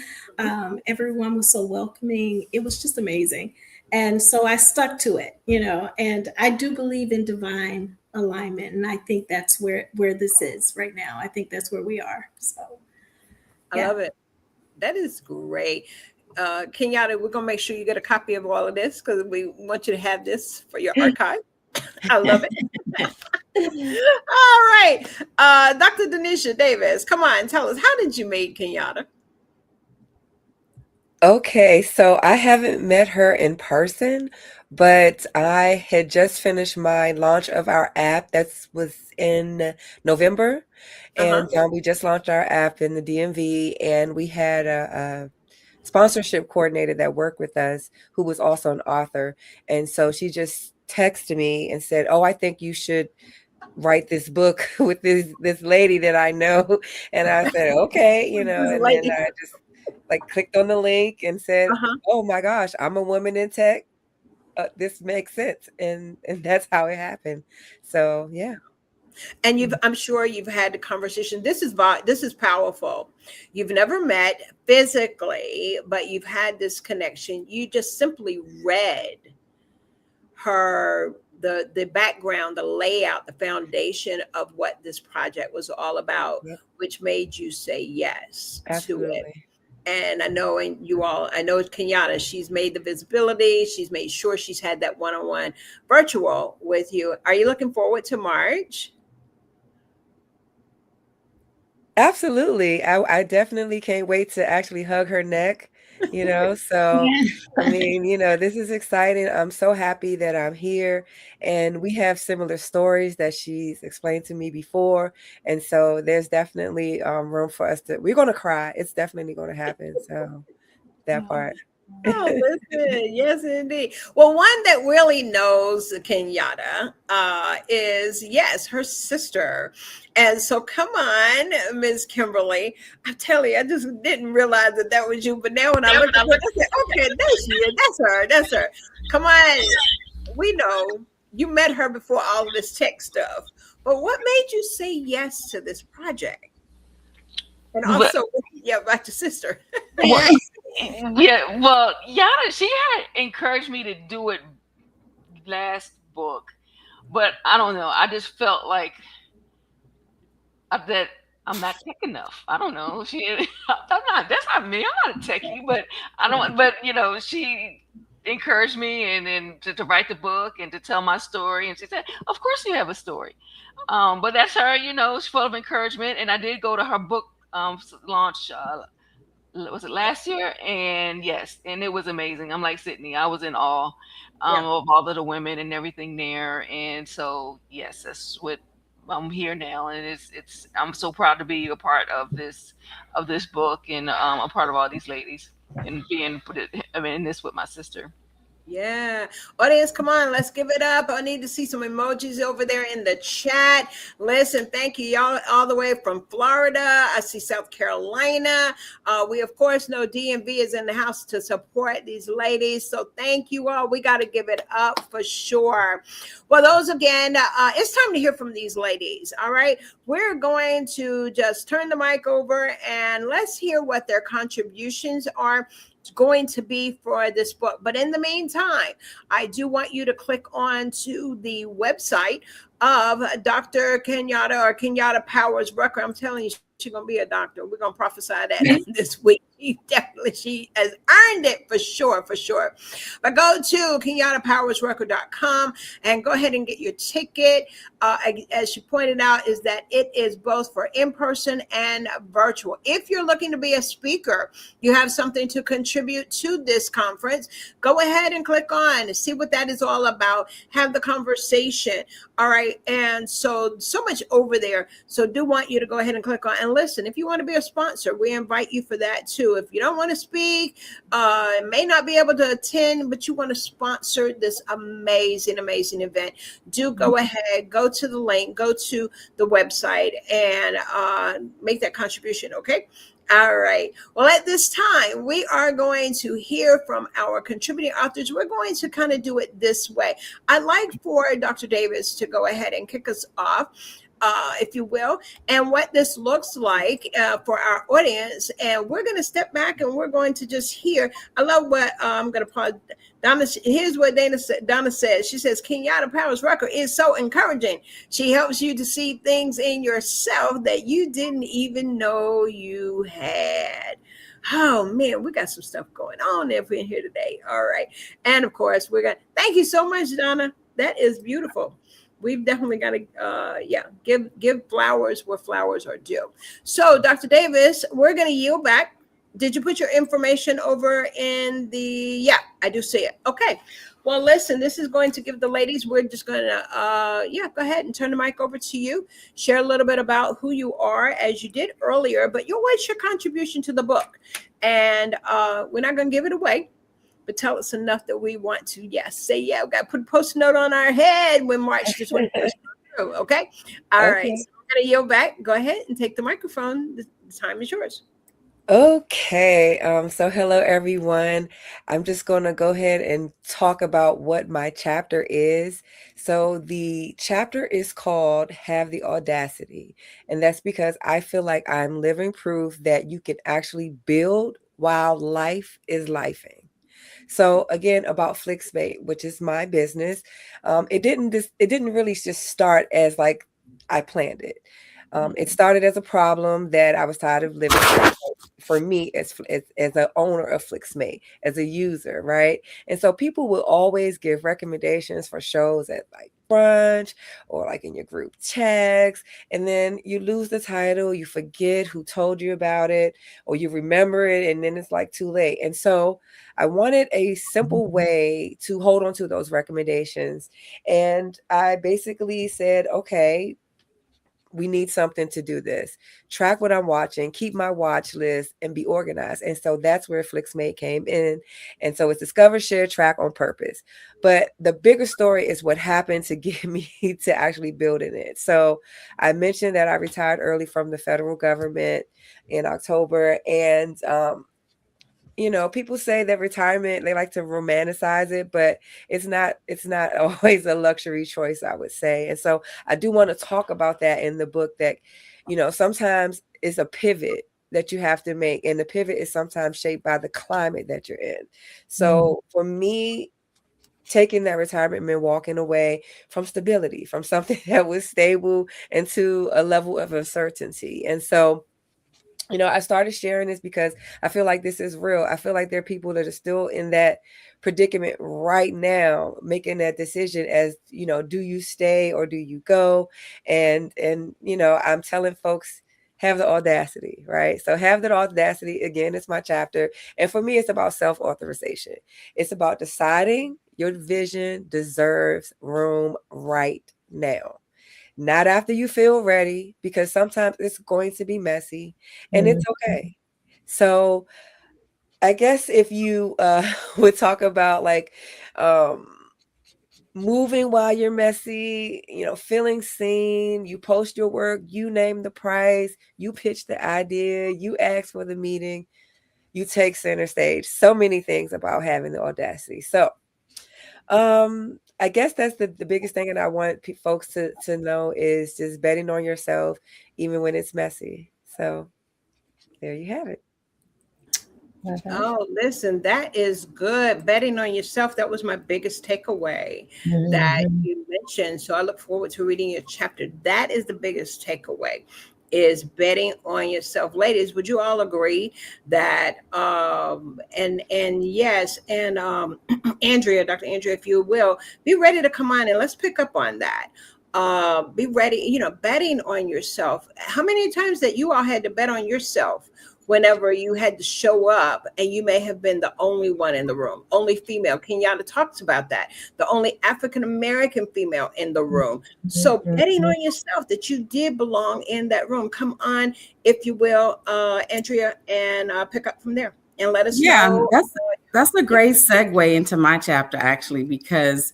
Everyone was so welcoming. It was just amazing. And so I stuck to it, and I do believe in divine alignment. And I think that's where this is right now. I think that's where we are. So I love it. That is great. Kenyatta, we're going to make sure you get a copy of all of this because we want you to have this for your archive. I love it. All right. Dr. Donnisha Davis, come on, tell us, how did you meet Kenyatta? Okay, so I haven't met her in person, But I had just finished my launch of our app. That was in November. And we just launched our app in the DMV, and we had a sponsorship coordinator that worked with us who was also an author. And so she just texted me and said, "Oh, I think you should write this book with this lady that I know." And I said, "Okay," and then I just like clicked on the link and said, "Oh my gosh, I'm a woman in tech. This makes sense." And that's how it happened. So yeah. And I'm sure you've had the conversation. This is powerful. You've never met physically, but you've had this connection. You just simply read her the background, the layout, the foundation of what this project was all about, which made you say yes to it. And I know, I know it's Kenyatta. She's made the visibility. She's made sure she's had that one-on-one virtual with you. Are you looking forward to March? Absolutely. I definitely can't wait to actually hug her neck, so I mean, this is exciting. I'm so happy that I'm here, and we have similar stories that she's explained to me before. And so there's definitely room for us we're going to cry. It's definitely going to happen. So that part. Oh, listen. Yes, indeed. Well, one that really knows Kenyatta is, yes, her sister. And so come on, Ms. Kimberly. I tell you, I just didn't realize that was you. But now when I look at her, I said, okay, that's you. That's her. Come on. We know you met her before all of this tech stuff. But what made you say yes to this project? And also, about your sister. Yeah, well, Yada, she had encouraged me to do it last book, but I don't know. I just felt like that I'm not tech enough. I don't know. That's not me. I'm not a techie, but I don't. But she encouraged me and then to write the book and to tell my story. And she said, "Of course you have a story." But that's her. She's full of encouragement. And I did go to her book launch. Was it last year? And yes, and it was amazing. I'm like Sydney, I was in awe of all of the women and everything there. And so yes, that's what I'm here now, and it's I'm so proud to be a part of this book and a part of all these ladies and being in this with my sister. Yeah. Audience, come on, let's give it up. I need to see some emojis over there in the chat. Listen, thank you, y'all, all the way from Florida. I see South Carolina. We, of course, know DMV is in the house to support these ladies. So thank you all. We got to give it up for sure. Well, those again, it's time to hear from these ladies. All right. We're going to just turn the mic over and let's hear what their contributions are going to be for this book. But in the meantime, I do want you to click on to the website of Dr. Kenyatta or Kenyatta Powers-Rucker. I'm telling you, she's going to be a doctor. We're going to prophesy that this week. She has earned it for sure. But go to KenyattaPowersRucker.com and go ahead and get your ticket. As she pointed out, is that it is both for in-person and virtual. If you're looking to be a speaker, you have something to contribute to this conference, go ahead and click on and see what that is all about. Have the conversation. All right. And so much over there. So do want you to go ahead and click on and listen. If you want to be a sponsor, we invite you for that too. If you don't want to speak, may not be able to attend, but you want to sponsor this amazing event, do go ahead, go to the link, go to the website and make that contribution. Okay. All right. Well, at this time, we are going to hear from our contributing authors. We're going to kind of do it this way. I'd like for Dr. Davis to go ahead and kick us off, if you will, and what this looks like for our audience. And we're going to step back and we're going to just hear. I love what I'm going to pause. Here's what Donna says. She says, Kenyatta Powers-Rucker is so encouraging. She helps you to see things in yourself that you didn't even know you had. Oh man, we got some stuff going on if we're in here today. All right. And of course, thank you so much, Donna. That is beautiful. We've definitely got to, give flowers where flowers are due. So, Dr. Davis, we're going to yield back. Did you put your information over in the, I do see it. Okay. Well, listen, this is going to give the ladies, we're just going to, go ahead and turn the mic over to you. Share a little bit about who you are, as you did earlier, but what's your contribution to the book? And we're not going to give it away, but tell us enough that we want to, say, we got to put a post note on our head when March the 21st comes through, okay? All right, so we're going to yield back. Go ahead and take the microphone. The time is yours. Okay, so hello everyone. I'm just going to go ahead and talk about what my chapter is. So the chapter is called Have the Audacity, and that's because I feel like I'm living proof that you can actually build while life is lifing. So again, about FlixMate, which is my business, it didn't really just start as like I planned it. It started as a problem that I was tired of living with. For me, as an owner of FlixMate, as a user, right? And so people will always give recommendations for shows at like brunch or like in your group texts, and then you lose the title, you forget who told you about it, or you remember it, and then it's like too late. And so I wanted a simple way to hold on to those recommendations, and I basically said, okay, we need something to do this. Track what I'm watching, keep my watch list, and be organized. And so that's where FlixMate came in. And so it's discover, share, track on purpose. But the bigger story is what happened to get me to actually building it. So I mentioned that I retired early from the federal government in October. And people say that retirement, they like to romanticize it, but it's not always a luxury choice, I would say. And so I do want to talk about that in the book, that, sometimes it's a pivot that you have to make. And the pivot is sometimes shaped by the climate that you're in. So for me, taking that retirement meant walking away from stability, from something that was stable, into a level of uncertainty. And so I started sharing this because I feel like this is real. I feel like there are people that are still in that predicament right now, making that decision as, do you stay or do you go? And I'm telling folks, have the audacity, right? So have that audacity. Again, it's my chapter. And for me, it's about self-authorization. It's about deciding your vision deserves room right now. Not after you feel ready, because sometimes it's going to be messy, and it's okay. So I guess if you would talk about like moving while you're messy, feeling seen, you post your work, you name the price, you pitch the idea, you ask for the meeting, you take center stage. So many things about having the audacity. So I guess that's the biggest thing that I want folks to know is just betting on yourself, even when it's messy. So there you have it. Oh, listen, that is good. Betting on yourself. That was my biggest takeaway that you mentioned. So I look forward to reading your chapter. That is the biggest takeaway, is betting on yourself. Ladies, would you all agree that and yes, and Andrea, Dr. Andrea, if you will, be ready to come on and let's pick up on that. Be ready, betting on yourself. How many times that you all had to bet on yourself whenever you had to show up and you may have been the only one in the room, only female? Kenyatta talks about that, the only African-American female in the room. So betting on yourself that you did belong in that room. Come on, if you will, Andrea, and pick up from there and let us know. That's a great segue into my chapter, actually, because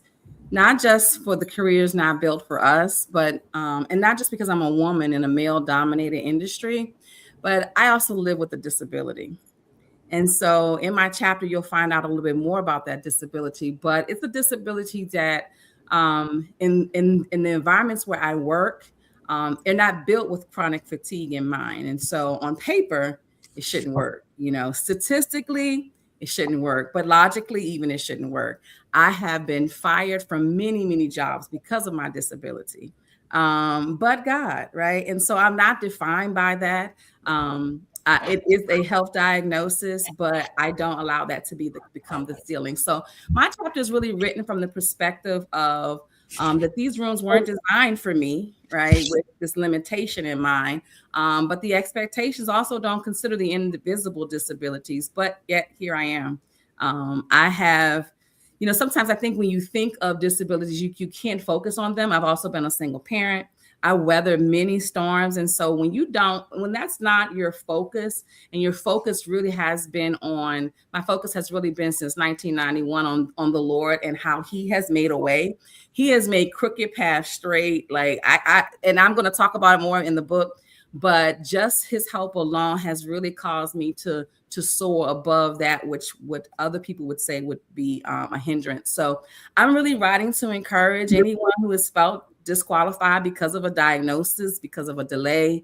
not just for the careers not built for us, but and not just because I'm a woman in a male-dominated industry, but I also live with a disability. And so in my chapter, you'll find out a little bit more about that disability, but it's a disability that in the environments where I work, they're not built with chronic fatigue in mind. And so on paper, it shouldn't work. Statistically, it shouldn't work, but logically, even it shouldn't work. I have been fired from many, many jobs because of my disability. But God, right? And so I'm not defined by that. It is a health diagnosis, but I don't allow that to become the ceiling. So my chapter is really written from the perspective of that these rooms weren't designed for me, right, with this limitation in mind. But the expectations also don't consider the indivisible disabilities, but yet here I am. I have, sometimes I think when you think of disabilities, you can't focus on them. I've also been a single parent. I weathered many storms. And so when that's not your focus, and your focus really has been my focus has really been since 1991 on the Lord and how he has made a way. He has made crooked paths straight. Like and I'm going to talk about it more in the book, but just his help alone has really caused me to soar above that, which what other people would say would be a hindrance. So I'm really writing to encourage anyone who has felt disqualified because of a diagnosis, because of a delay,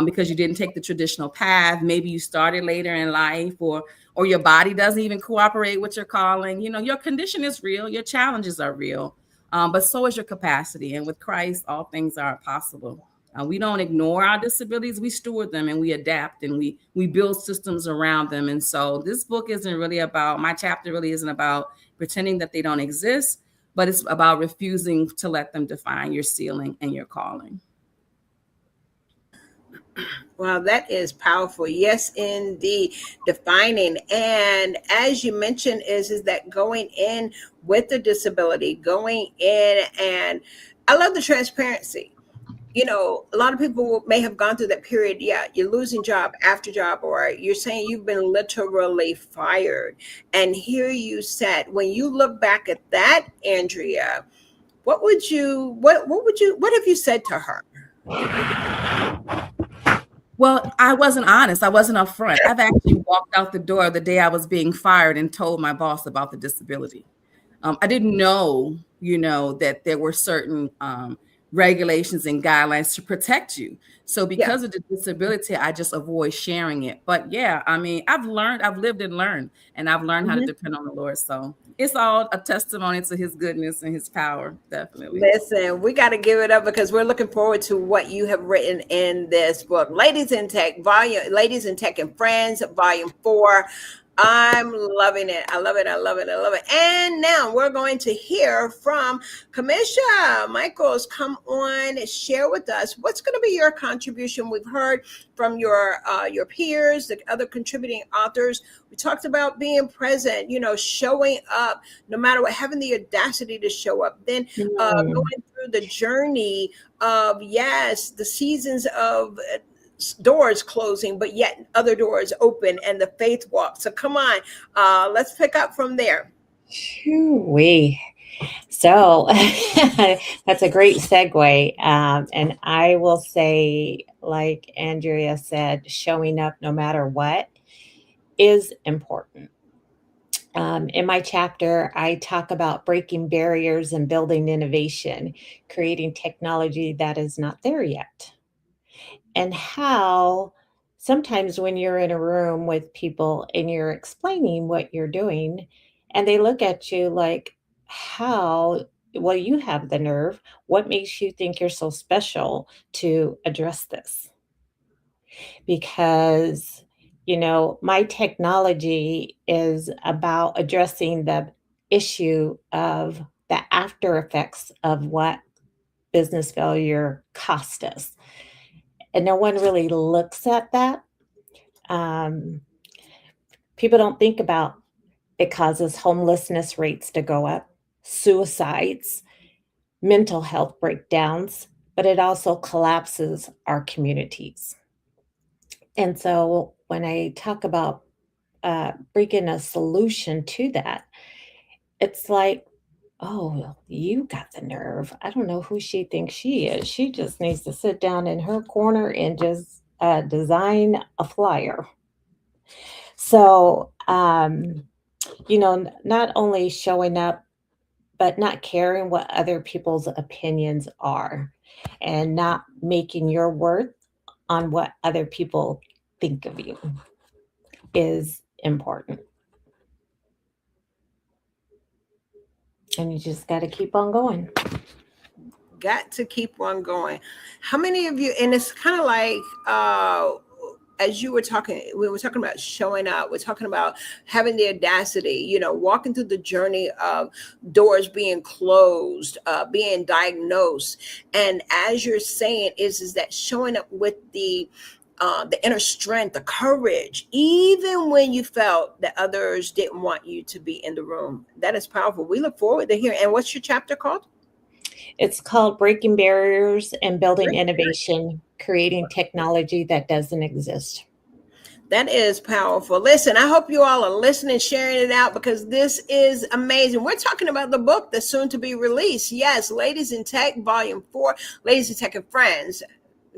because you didn't take the traditional path. Maybe you started later in life, or your body doesn't even cooperate with your calling. Your condition is real. Your challenges are real, but so is your capacity. And with Christ, all things are possible. We don't ignore our disabilities. We steward them, and we adapt, and we build systems around them. And so this book my chapter really isn't about pretending that they don't exist, but it's about refusing to let them define your ceiling and your calling. Well, that is powerful. Yes, indeed. Defining. And as you mentioned, is that going in with the disability, going in, and I love the transparency. A lot of people may have gone through that period. Yeah, you're losing job after job, or you're saying you've been literally fired. And here you said, when you look back at that, Andrea, what have you said to her? Well, I wasn't honest. I wasn't upfront. I've actually walked out the door the day I was being fired and told my boss about the disability. I didn't know, that there were certain regulations and guidelines to protect you. So because of the disability, I just avoid sharing it. But yeah, I've lived and learned, and I've learned how to depend on the Lord. So it's all a testimony to his goodness and his power. Definitely. Listen, we got to give it up, because we're looking forward to what you have written in this book, Ladies in Tech and Friends, Volume 4. I'm loving it. I love it. I love it. I love it. And now we're going to hear from Kimmisha. Michels, come on, share with us what's going to be your contribution. We've heard from your peers, the other contributing authors. We talked about being present, showing up, no matter what, having the audacity to show up. Then going through the journey of, the seasons of doors closing, but yet other doors open, and the faith walk. So come on, let's pick up from there. So that's a great segue. And I will say, like Andrea said, showing up no matter what is important. In my chapter, I talk about breaking barriers and building innovation, creating technology that is not there yet. And how sometimes when you're in a room with people and you're explaining what you're doing, and they look at you like, you have the nerve. What makes you think you're so special to address this? Because, my technology is about addressing the issue of the after effects of what business failure cost us. And no one really looks at that. People don't think about it causes homelessness rates to go up, suicides, mental health breakdowns, but it also collapses our communities. And so when I talk about bringing a solution to that, it's like, oh, you got the nerve. I don't know who she thinks she is. She just needs to sit down in her corner and just design a flyer. So, not only showing up, but not caring what other people's opinions are, and not making your worth on what other people think of you is important. And you just got to keep on going. Got to keep on going. How many of you, and it's kind of like, as you were talking, we were talking about showing up. We're talking about having the audacity, walking through the journey of doors being closed, being diagnosed. And as you're saying is that showing up with the the inner strength, the courage, even when you felt that others didn't want you to be in the room. That is powerful. We look forward to hearing. And what's your chapter called? It's called Breaking Barriers and Building Innovation, Creating Technology That Doesn't Exist. That is powerful. Listen, I hope you all are listening, sharing it out, because this is amazing. We're talking about the book that's soon to be released. Yes, Ladies in Tech, Volume 4, Ladies in Tech and Friends.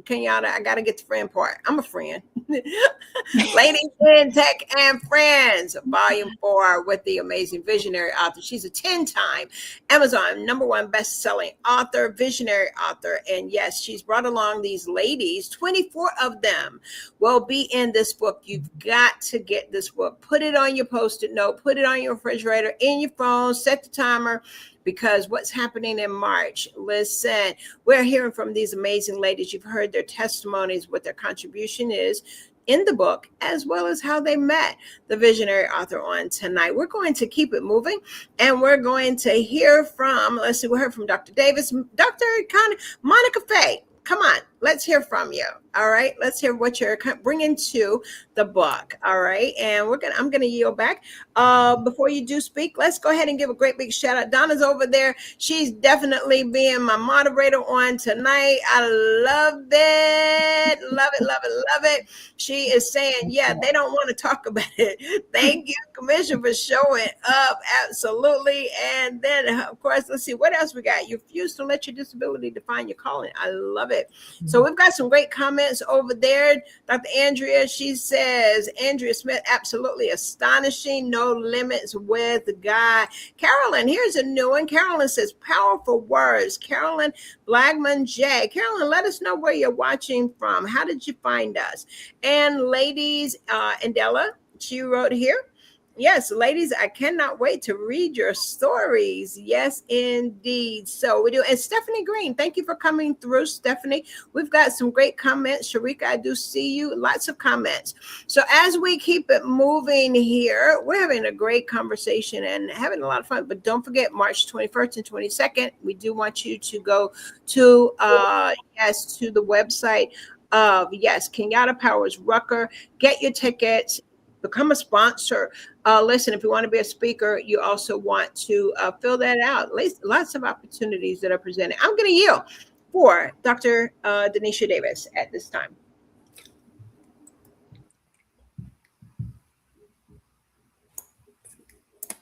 Kenyatta, I got to get the friend part. I'm a friend. Ladies in Tech and Friends, Volume 4, with the amazing visionary author. She's a 10-time Amazon #1 best-selling author, visionary author. And yes, she's brought along these ladies. 24 of them will be in this book. You've got to get this book. Put it on your Post-it note. Put it on your refrigerator, in your phone. Set the timer. Because what's happening in March, listen, we're hearing from these amazing ladies. You've heard their testimonies, what their contribution is in the book, as well as how they met the visionary author on tonight. We're going to keep it moving, and we're going to hear from, let's see, we heard from Dr. Davis, Dr. MonicaFaye. Come on, let's hear from you. All right, let's hear what you're bringing to the book. All right, and I'm gonna yield back. Before you do speak, let's go ahead and give a great big shout out. Donna's over there. She's definitely being my moderator on tonight. I love it, love it, love it, love it. She is saying, yeah, they don't want to talk about it. Thank you, Kimmisha, for showing up. Absolutely. And then, of course, let's see what else we got. You refuse to let your disability define your calling. I love it. So we've got some great comments over there. Dr. Andrea, she says, Andrea Smith, absolutely astonishing. No limits with God. Carolyn, here's a new one. Carolyn says, powerful words. Carolyn Blackman J. Carolyn, let us know where you're watching from. How did you find us? And ladies, Andela, she wrote here, yes, ladies, I cannot wait to read your stories. Yes, indeed. So we do. And Stephanie Green, thank you for coming through, Stephanie. We've got some great comments. Sharika, I do see you. Lots of comments. So as we keep it moving here, we're having a great conversation and having a lot of fun. But don't forget, March 21st and 22nd, we do want you to go to, to the website of, Kenyatta Powers-Rucker. Get your tickets. Become a sponsor. Listen, if you want to be a speaker, you also want to fill that out. Lots of opportunities that are presented. I'm going to yield for Dr. Donnisha Davis at this time.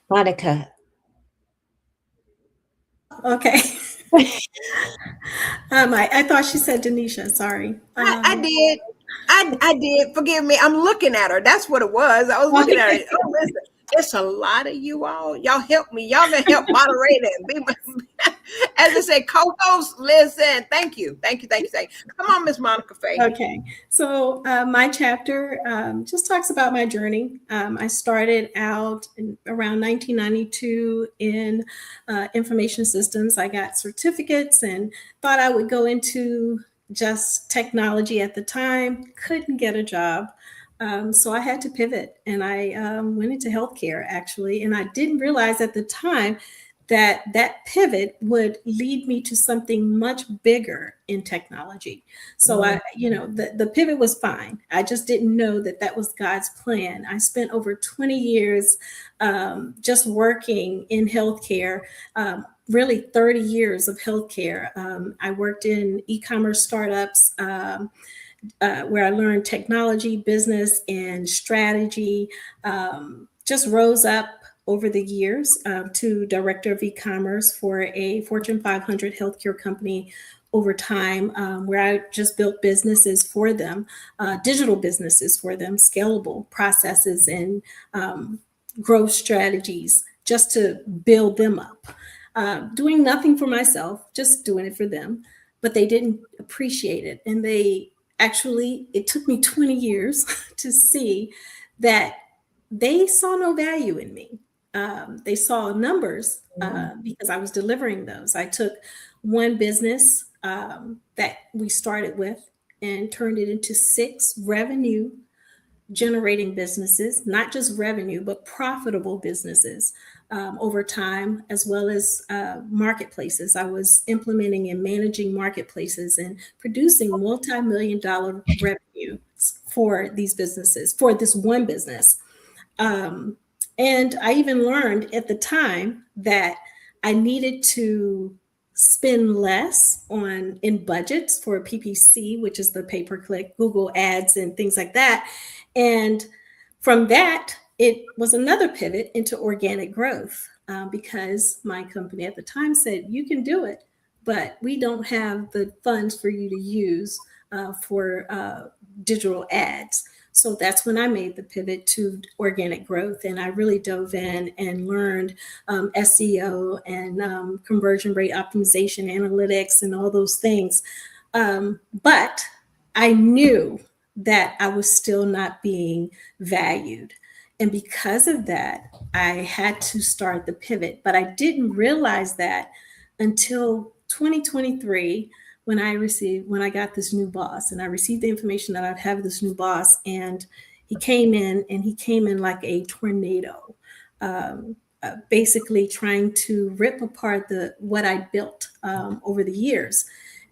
Monica. Okay. I thought she said Donnisha. Sorry. I did. I did. Forgive me. I'm looking at her. That's what it was. I was looking at it. Oh, listen. It's a lot of you all. Y'all help me. Y'all can help moderate it. As I say, co-host, listen. Thank you. Thank you. Come on, Miss MonicaFaye. Okay. So my chapter just talks about my journey. I started out around 1992 in information systems. I got certificates and thought I would go into just technology at the time. Couldn't get a job. So I had to pivot, and I went into healthcare, actually. And I didn't realize at the time that that would lead me to something much bigger in technology. So the pivot was fine. I just didn't know that that was God's plan. I spent over 20 years just working in healthcare, really 30 years of healthcare. I worked in e-commerce startups, where I learned technology, business, and strategy. Just rose up over the years to director of e-commerce for a Fortune 500 healthcare company over time, where I just built businesses for them, digital businesses for them, scalable processes and growth strategies just to build them up. Doing nothing for myself, just doing it for them, but they didn't appreciate it. And it took me 20 years to see that they saw no value in me. They saw numbers because I was delivering those. I took one business that we started with and turned it into 6 revenue generating businesses, not just revenue, but profitable businesses over time, as well as marketplaces. I was implementing and managing marketplaces and producing multi-million-dollar revenue products for these businesses, for this one business. And I even learned at the time that I needed to spend less in budgets for PPC, which is the pay-per-click, Google ads and things like that. And from that, it was another pivot into organic growth because my company at the time said, you can do it, but we don't have the funds for you to use for digital ads. So that's when I made the pivot to organic growth. And I really dove in and learned SEO and conversion rate optimization, analytics, and all those things. But I knew that I was still not being valued. And because of that, I had to start the pivot. But I didn't realize that until 2023, when I got this new boss, and I received the information that I'd have this new boss, and he came in like a tornado, basically trying to rip apart what I built over the years,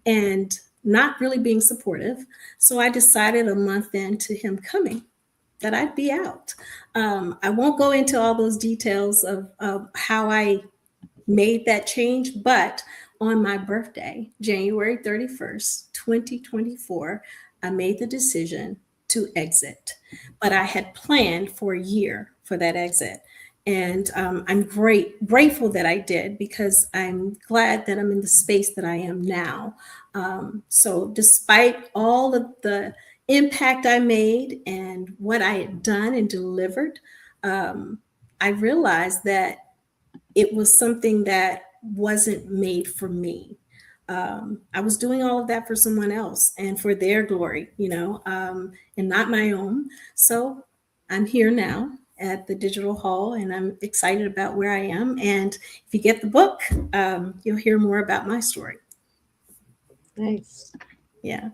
and not really being supportive. So I decided a month into him coming that I'd be out. I won't go into all those details of how I made that change, but on my birthday, January 31st, 2024, I made the decision to exit. But I had planned for a year for that exit. And I'm grateful that I did, because I'm glad that I'm in the space that I am now. So despite all of the impact I made and what I had done and delivered, I realized that it was something that wasn't made for me. I was doing all of that for someone else and for their glory, and not my own. So I'm here now at the Digital Hall, and I'm excited about where I am. And if you get the book, you'll hear more about my story. Nice. Yeah.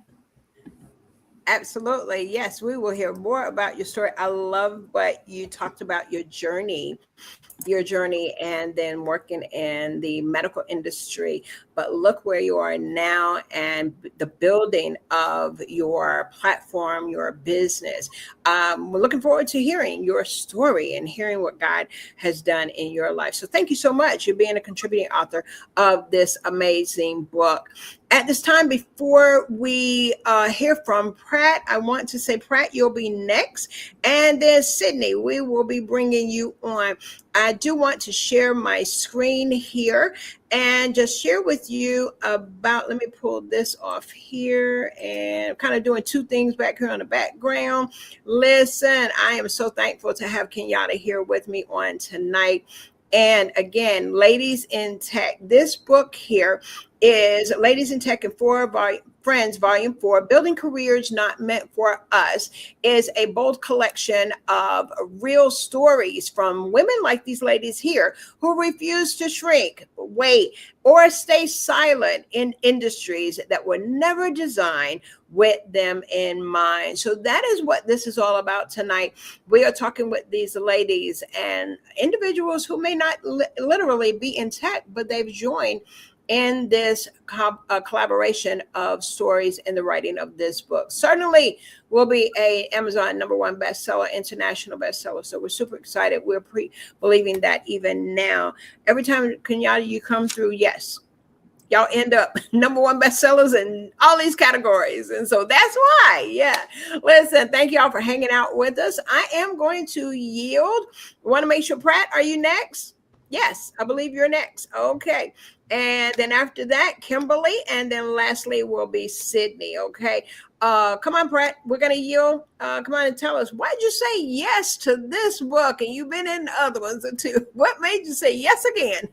Absolutely. Yes, we will hear more about your story. I love what you talked about, your journey, and then working in the medical industry. But look where you are now and the building of your platform, your business. We're looking forward to hearing your story and hearing what God has done in your life. So thank you so much for being a contributing author of this amazing book. At this time, before we hear from Pratt, I want to say, Pratt, you'll be next. And then Sydney, we will be bringing you on. I do want to share my screen here and just share with you about, let me pull this off here, and I'm kind of doing two things back here on the background. Listen, I am so thankful to have Kenyatta here with me on tonight. And again, Ladies in Tech, this book here is Ladies in Tech and Four Friends, Volume 4, Building Careers Not Meant for Us, is a bold collection of real stories from women like these ladies here who refuse to shrink, wait, or stay silent in industries that were never designed with them in mind. So that is what this is all about tonight. We are talking with these ladies and individuals who may not literally be in tech, but they've joined in this collaboration of stories in the writing of this book. Certainly will be a Amazon #1 bestseller, international bestseller. So we're super excited. We're believing that even now. Every time, Kenyatta, you come through, yes, y'all end up #1 bestsellers in all these categories. And so that's why, yeah. Listen, thank y'all for hanging out with us. I am going to yield. Want to make sure, Pratt, are you next? Yes, I believe you're next. Okay. And then after that, Kimberly. And then lastly will be Sydney. Okay. Come on, Pratt. We're going to yield. Come on and tell us, why did you say yes to this book? And you've been in other ones too. What made you say yes again?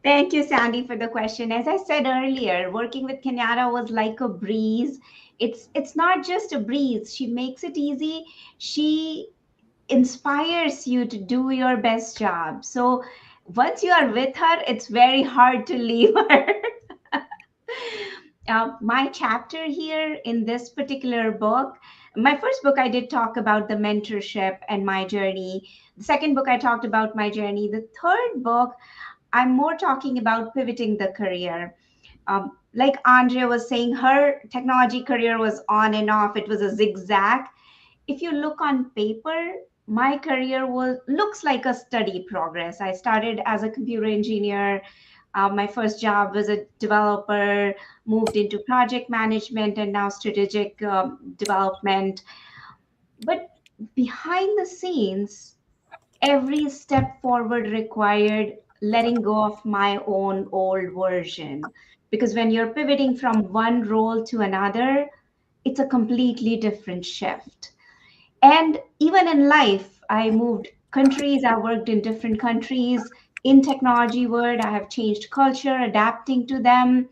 Thank you, Sandy, for the question. As I said earlier, working with Kenyatta was like a breeze. It's not just a breeze. She makes it easy. She inspires you to do your best job. So once you are with her, it's very hard to leave her. My chapter here in this particular book, my first book, I did talk about the mentorship and my journey. The second book, I talked about my journey. The third book, I'm more talking about pivoting the career. like Andrea was saying, her technology career was on and off. It was a zigzag. If you look on paper, my career was looks like a steady progress. I started as a computer engineer. My first job was a developer, moved into project management and now strategic development. But behind the scenes, every step forward required letting go of my own old version. Because when you're pivoting from one role to another, it's a completely different shift. And even in life, I moved countries, I worked in different countries. In technology world, I have changed culture, adapting to them,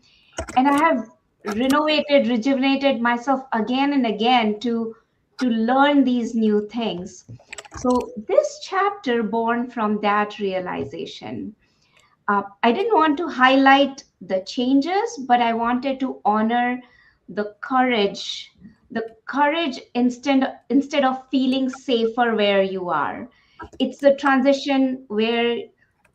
and I have renovated, rejuvenated myself again and again to learn these new things. So this chapter born from that realization. I didn't want to highlight the changes, but I wanted to honor the courage instead of feeling safer where you are. It's the transition where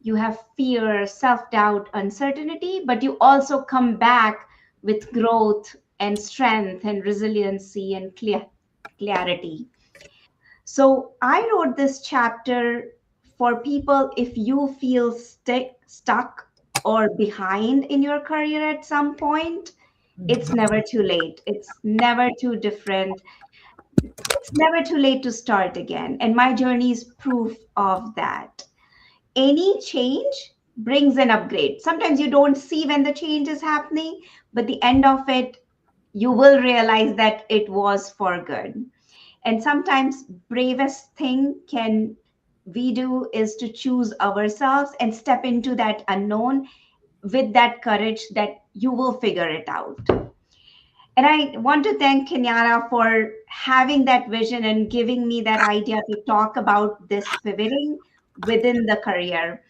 you have fear, self-doubt, uncertainty, but you also come back with growth and strength and resiliency and clarity. So I wrote this chapter for people if you feel stuck or behind in your career at some point. It's never too late. It's never too different. It's never too late to start again. And my journey is proof of that. Any change brings an upgrade. Sometimes you don't see when the change is happening, but the end of it, you will realize that it was for good. And sometimes bravest thing can we do is to choose ourselves and step into that unknown with that courage that you will figure it out. And I want to thank Kenyatta for having that vision and giving me that idea to talk about this pivoting within the career,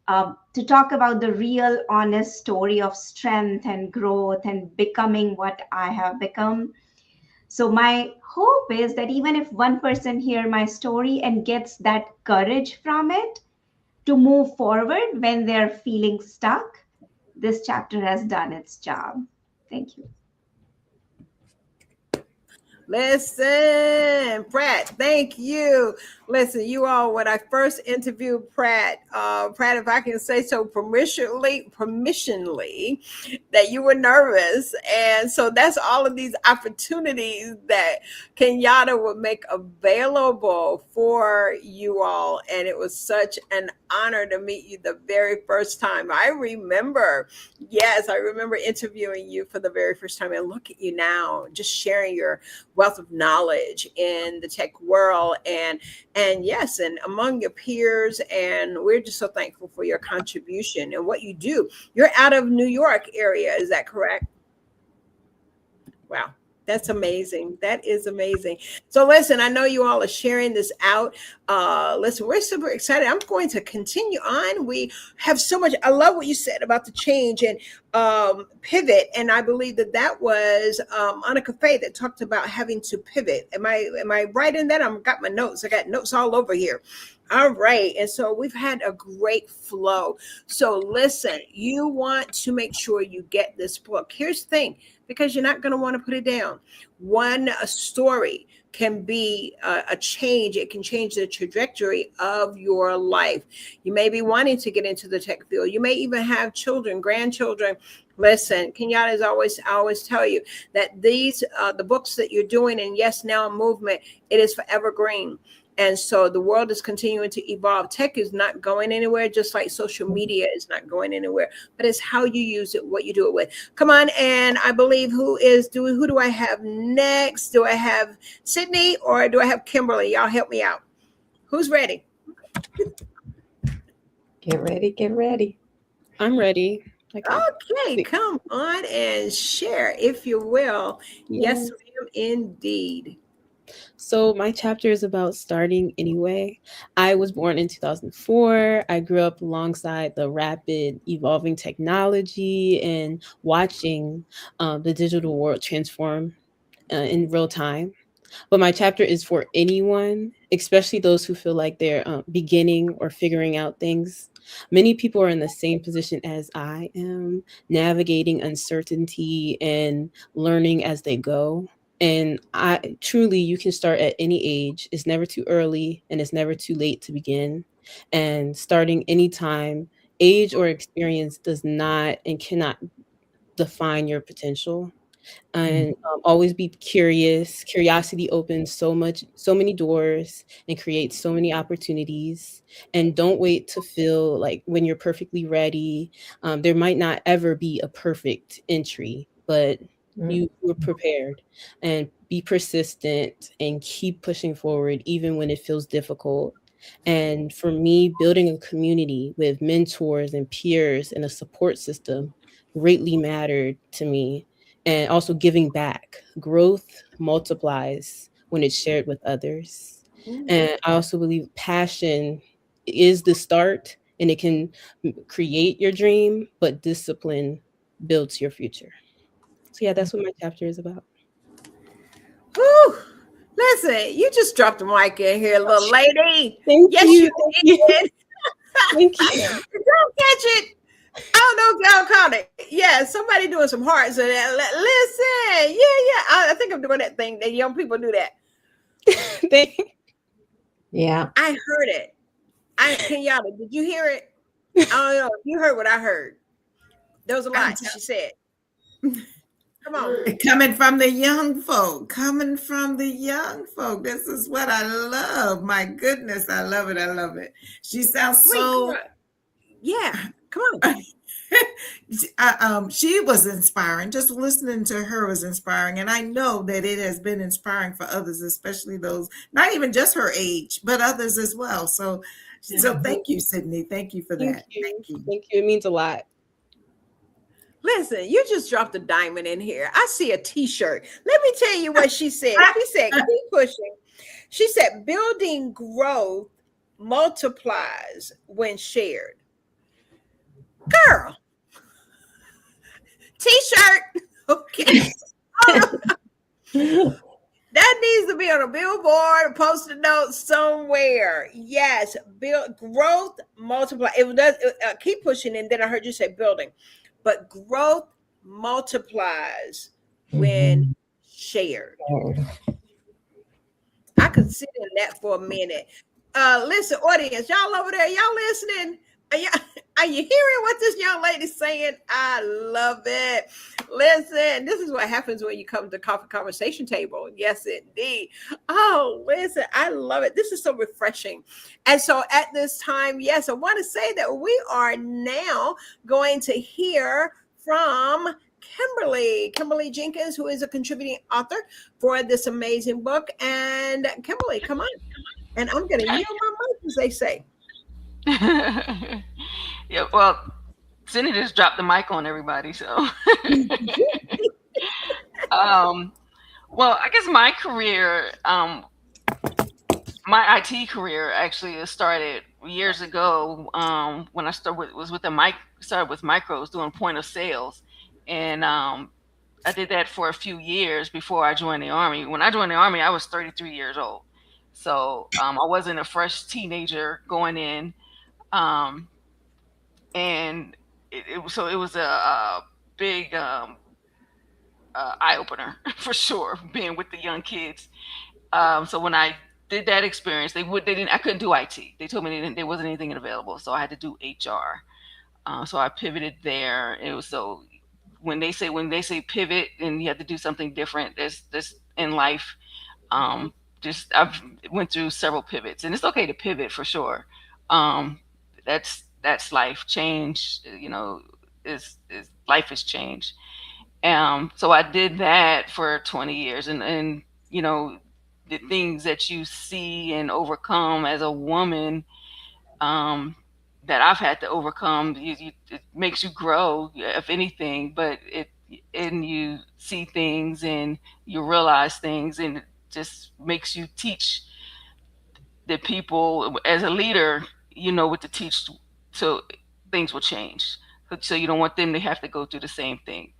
to talk about the real, honest story of strength and growth and becoming what I have become. So my hope is that even if one person hear my story and gets that courage from it to move forward when they're feeling stuck, this chapter has done its job. Thank you. Listen, Pratt, thank you. Listen, you all, when I first interviewed Pratt, if I can say so permissionly, that you were nervous. And so that's all of these opportunities that Kenyatta would make available for you all. And it was such an honor to meet you the very first time. I remember interviewing you for the very first time. And look at you now, just sharing your wealth of knowledge in the tech world and yes, and among your peers. And we're just so thankful for your contribution and what you do. You're out of New York area, is that correct? Wow. That's amazing. That is amazing. So listen, I know you all are sharing this out. Listen, we're super excited. I'm going to continue on. We have so much. I love what you said about the change and pivot. And I believe that was MonicaFaye that talked about having to pivot. Am I right in that? I've got my notes. I got notes all over here. All right. And so we've had a great flow. So listen, you want to make sure you get this book. Here's the thing, because you're not going to want to put it down. One story can be a change. It can change the trajectory of your life. You may be wanting to get into the tech field. You may even have children, grandchildren. Listen, Kenyatta I always tell you that these, the books that you're doing in Yes Now movement, it is forever green. And so the world is continuing to evolve. Tech is not going anywhere, just like social media is not going anywhere. But it's how you use it, what you do it with. Come on, and I believe who do I have next? Do I have Sydney or do I have Kimberly? Y'all help me out. Who's ready? Get ready, get ready. I'm ready. Okay, come on and share, if you will. Yes, ma'am, indeed. So my chapter is about starting anyway. I was born in 2004. I grew up alongside the rapid evolving technology and watching the digital world transform in real time. But my chapter is for anyone, especially those who feel like they're beginning or figuring out things. Many people are in the same position as I am, navigating uncertainty and learning as they go. And I truly, you can start at any age. It's never too early and it's never too late to begin. And starting anytime, age or experience does not and cannot define your potential. And always be curious. Curiosity opens so many doors and creates so many opportunities. And don't wait to feel like when you're perfectly ready. There might not ever be a perfect entry, but you were prepared. And be persistent and keep pushing forward even when it feels difficult. And for me, building a community with mentors and peers and a support system greatly mattered to me, and also giving back. Growth multiplies when it's shared with others. And I also believe passion is the start and it can create your dream, but discipline builds your future. So yeah, that's what my chapter is about. Whew. Listen, you just dropped the mic in here, little lady. Thank Yes, you. you did. Thank you. Don't catch it. I don't know if y'all caught it. Yeah, somebody doing some hearts in there. Listen, yeah. I think I'm doing that thing that young people do that. Yeah. I heard it. Kenyatta, did you hear it? I don't know if you heard what I heard. There was a lot she said. Come on. Coming from the young folk. This is what I love. My goodness, I love it. She sounds so. Yeah, come on. She was inspiring. Just listening to her was inspiring. And I know that it has been inspiring for others, especially those, not even just her age, but others as well. So thank you, Sydney. Thank you for that. Thank you. It means a lot. Listen, you just dropped a diamond in here. I see a t-shirt. Let me tell you what she said. She said, keep pushing. She said, building growth multiplies when shared. Girl. T-shirt. Okay. That needs to be on a billboard, a post-it note somewhere. Yes. Build growth multiply. It does keep pushing, and then I heard you say building. But growth multiplies when shared. I could sit in that for a minute. Listen, audience, y'all over there, y'all listening? Are you hearing what this young lady's saying? I love it. Listen, this is what happens when you come to coffee conversation table. Yes, indeed. Oh, listen, I love it. This is so refreshing. And so at this time, yes, I want to say that we are now going to hear from Kimberly Jenkins, who is a contributing author for this amazing book. And Kimberly, come on. And I'm going to yield my mic, as they say. Yeah, well, Cindy just dropped the mic on everybody, so well, I guess my career, my IT career actually started years ago, when I started with micros doing point of sales, and I did that for a few years before I joined the Army. When I joined the Army, I was 33 years old, so I wasn't a fresh teenager going in. And it was a big eye opener for sure, being with the young kids. So when I did that experience, I couldn't do IT. They told me there wasn't anything available, so I had to do HR. So I pivoted there. It was so when they say pivot and you have to do something different, this in life. I've went through several pivots, and it's okay to pivot for sure. That's life. Change, is life has changed. So I did that for 20 years, and the things that you see and overcome as a woman, that I've had to overcome, it makes you grow, if anything. But you see things and you realize things, and it just makes you teach the people as a leader. You know what to teach, so things will change. So you don't want them to have to go through the same thing.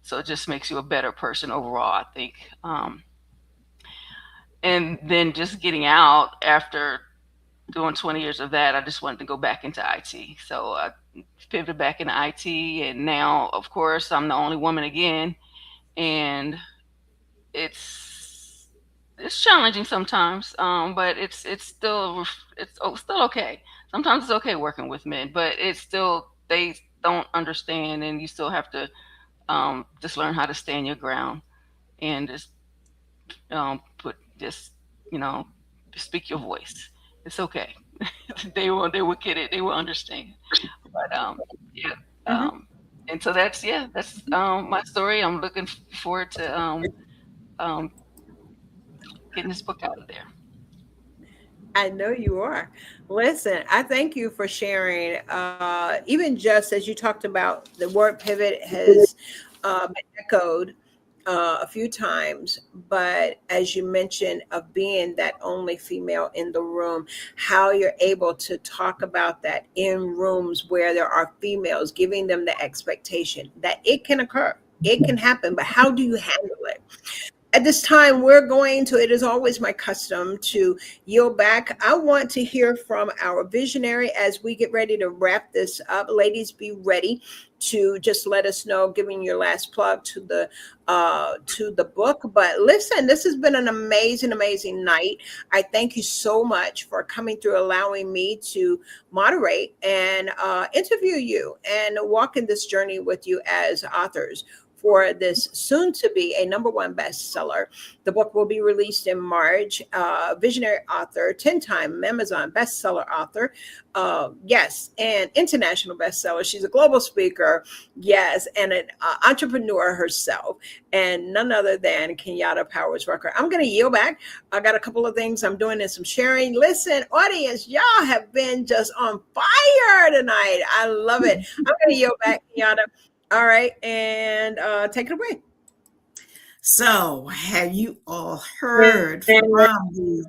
So it just makes you a better person overall, I think. and then just getting out after doing 20 years of that, I just wanted to go back into IT. So I pivoted back into IT, and now, of course, I'm the only woman again, and it's challenging sometimes, but it's still okay. Sometimes it's okay working with men, but it's still they don't understand, and you still have to just learn how to stand your ground and just put just speak your voice. It's okay. They will get it. They will understand. But yeah. And so that's my story. I'm looking forward to getting this book out of there. I know you are. Listen, I thank you for sharing. Even just as you talked about, the word pivot has been echoed a few times, but as you mentioned, of being that only female in the room, how you're able to talk about that in rooms where there are females, giving them the expectation that it can occur, it can happen, but how do you handle it? At this time, it is always my custom to yield back. I want to hear from our visionary as we get ready to wrap this up. Ladies, be ready to just let us know, giving your last plug to the book. But listen, this has been an amazing, amazing night. I thank you so much for coming through, allowing me to moderate and interview you and walk in this journey with you as authors for this soon to be a #1 bestseller. The book will be released in March. Visionary author, 10-time Amazon bestseller author. Yes, and international bestseller. She's a global speaker. Yes, and an entrepreneur herself, and none other than Kenyatta Powers-Rucker. I'm going to yield back. I got a couple of things I'm doing and some sharing. Listen, audience, y'all have been just on fire tonight. I love it. I'm going to yield back, Kenyatta. All right, and take it away. So, have you all heard from these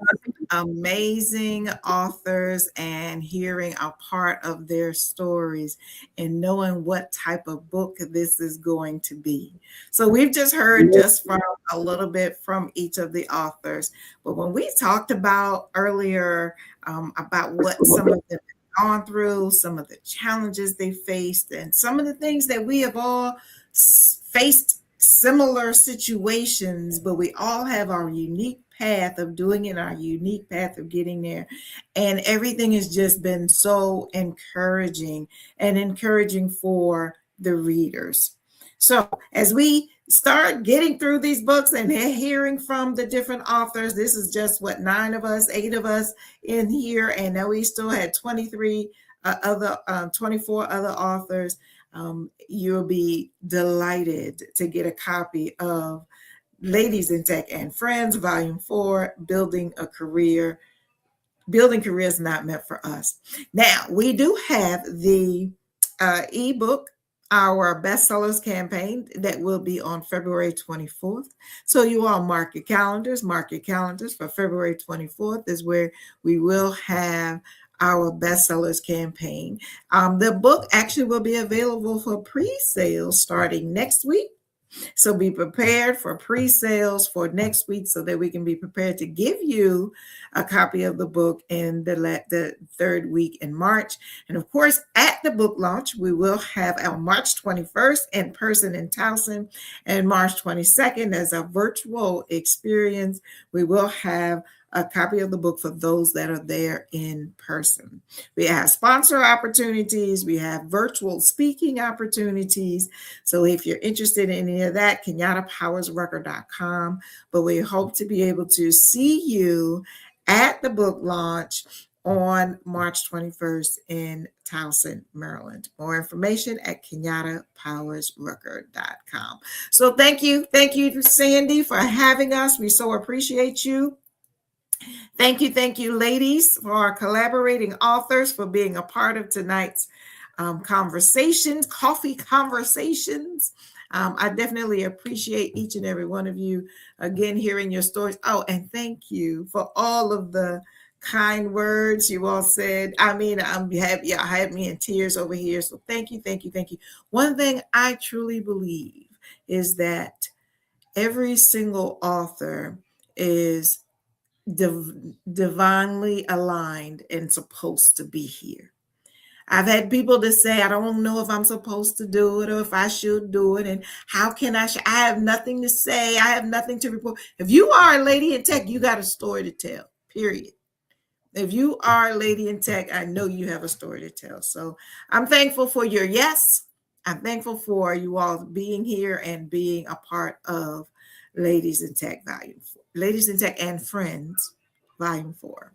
amazing authors and hearing a part of their stories and knowing what type of book this is going to be? So, we've just heard just from a little bit from each of the authors. But when we talked about earlier about what some of them gone through, some of the challenges they faced, and some of the things that we have all faced similar situations, but we all have our unique path of doing it, our unique path of getting there. And everything has just been so encouraging and encouraging for the readers. So as we start getting through these books and hearing from the different authors, this is just 8 of us in here, and now we still had 24 other authors. You'll be delighted to get a copy of Ladies in Tech and Friends, Volume 4, Building Careers Not Meant for Us. Now, we do have the ebook, our bestsellers campaign, that will be on February 24th. So you all mark your calendars for February 24th is where we will have our bestsellers campaign. The book actually will be available for pre-sale starting next week. So be prepared for pre-sales for next week so that we can be prepared to give you a copy of the book in the third week in March. And of course, at the book launch, we will have our March 21st in person in Towson and March 22nd as a virtual experience. We will have a copy of the book for those that are there in person. We have sponsor opportunities. We have virtual speaking opportunities. So if you're interested in any of that, KenyattaPowersRucker.com. But we hope to be able to see you at the book launch on March 21st in Towson, Maryland. More information at KenyattaPowersRucker.com. So thank you, Sandy, for having us. We so appreciate you. Thank you, ladies, for our collaborating authors, for being a part of tonight's coffee conversations. I definitely appreciate each and every one of you, again, hearing your stories. Oh, and thank you for all of the kind words you all said. I mean, I'm happy. I had me in tears over here. So thank you. One thing I truly believe is that every single author is divinely aligned and supposed to be here. I've had people that say, I don't know if I'm supposed to do it or if I should do it. And how can I have nothing to say. I have nothing to report. If you are a lady in tech, you got a story to tell, period. If you are a lady in tech, I know you have a story to tell. So I'm thankful for your yes. I'm thankful for you all being here and being a part of Ladies in Tech Volume 4. Ladies in Tech and Friends, Volume 4.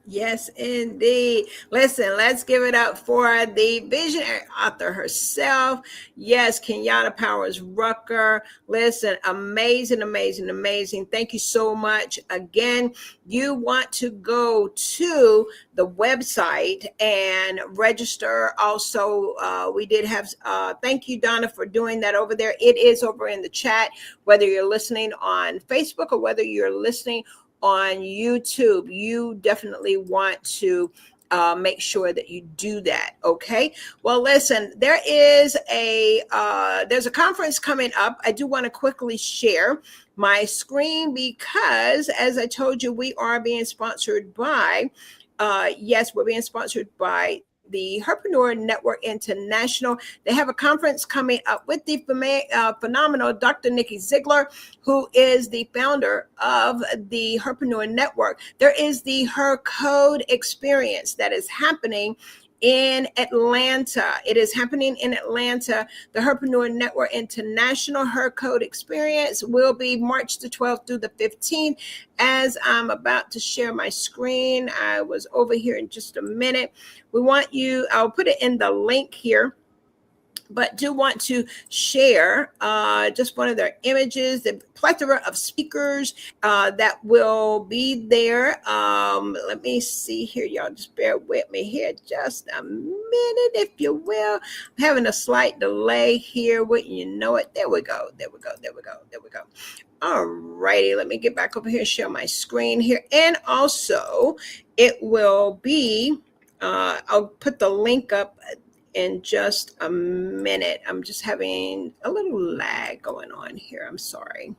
Yes, indeed. Listen, let's give it up for the visionary author herself. Yes, Kenyatta Powers-Rucker. Listen, amazing, amazing, amazing. Thank you so much. Again, you want to go to the website and register. Also, we did have, thank you, Donna, for doing that over there. It is over in the chat, whether you're listening on Facebook or whether you're listening on YouTube. You definitely want to make sure that you do that. Okay. Well, listen, there's a conference coming up. I do want to quickly share my screen because, as I told you, we are being sponsored by, we're being sponsored by the Herpreneur Network International. They have a conference coming up with the phenomenal Dr. Nikki Ziegler, who is the founder of the Herpreneur Network. There is the Her Code experience that is happening in Atlanta. It is happening in Atlanta. The Herpreneur Network International Her Code Experience will be March the 12th through the 15th. As I'm about to share my screen, I was over here in just a minute. I'll put it in the link here, but do want to share just one of their images, the plethora of speakers that will be there. Let me see here, y'all. Just bear with me here just a minute, if you will. I'm having a slight delay here. Wouldn't you know it? There we go. All righty, let me get back over here and share my screen here. And also, it will be, I'll put the link up in just a minute. I'm just having a little lag going on here. I'm sorry.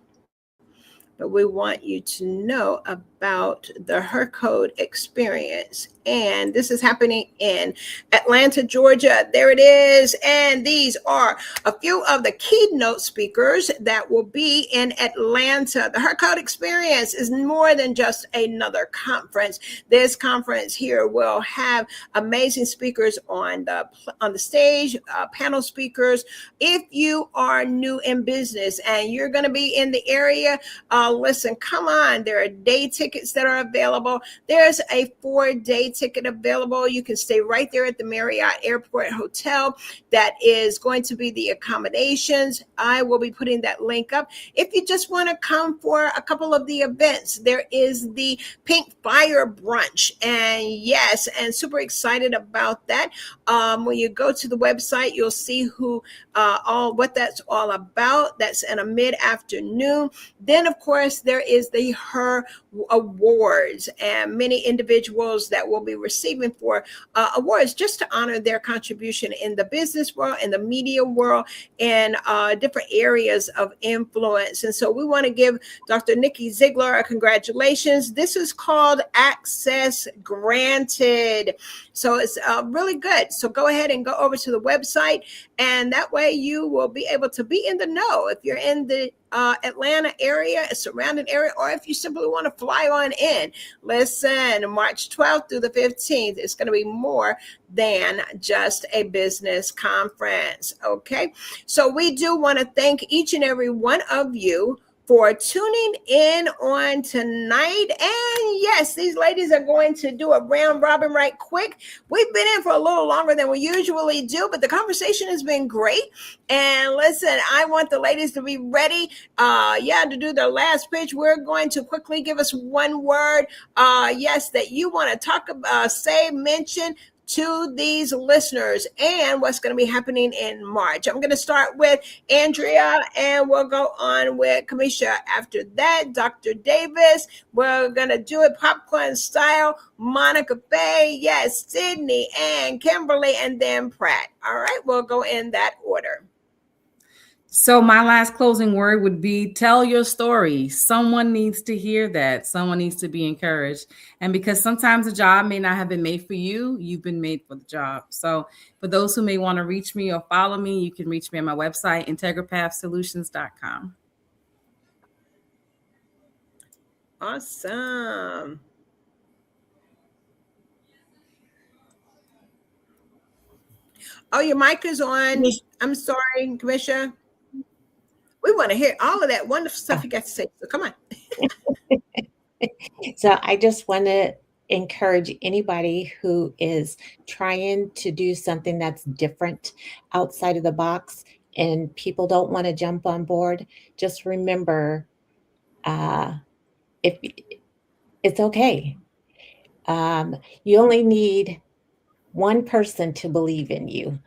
But we want you to know about the Her Code experience. And this is happening in Atlanta, Georgia. There it is. And these are a few of the keynote speakers that will be in Atlanta. The Her Code experience is more than just another conference. This conference here will have amazing speakers on the stage, panel speakers. If you are new in business and you're going to be in the area, listen, come on. There are day tickets that are available. There's a 4-day ticket available. You can stay right there at the Marriott Airport Hotel. That is going to be the accommodations. I will be putting that link up. If you just want to come for a couple of the events, there is the Pink Fire Brunch. And yes, and super excited about that. When you go to the website, you'll see what that's all about. That's in a mid-afternoon. Then, of course, there is the Her Awards, and many individuals that will be receiving for awards just to honor their contribution in the business world, in the media world, and different areas of influence. And so we want to give Dr. Nikki Ziegler a congratulations. This is called Access Granted. So it's really good. So go ahead and go over to the website, and that way you will be able to be in the know if you're in the Atlanta area, a surrounding area, or if you simply want to fly on in. Listen, March 12th through the 15th, it's going to be more than just a business conference. Okay. So we do want to thank each and every one of you for tuning in on tonight. And yes, these ladies are going to do a round robin right quick. We've been in for a little longer than we usually do, but the conversation has been great. And listen, I want the ladies to be ready, to do their last pitch. We're going to quickly give us one word, that you want to talk about, mention to these listeners and what's going to be happening in March. I'm going to start with Andrea and we'll go on with Kimmisha. After that, Dr. Davis. We're going to do it popcorn style. MonicaFaye, yes, Sydney and Kimberly, and then Pratt. All right, we'll go in that order. So my last closing word would be tell your story. Someone needs to hear that. Someone needs to be encouraged. And because sometimes the job may not have been made for you, you've been made for the job. So for those who may want to reach me or follow me, you can reach me on my website, integrapathsolutions.com. Awesome. Oh, your mic is on. I'm sorry, Kimmisha. We want to hear all of that wonderful stuff you got to say. So come on. So I just want to encourage anybody who is trying to do something that's different outside of the box and people don't want to jump on board. Just remember, if it's okay. You only need one person to believe in you.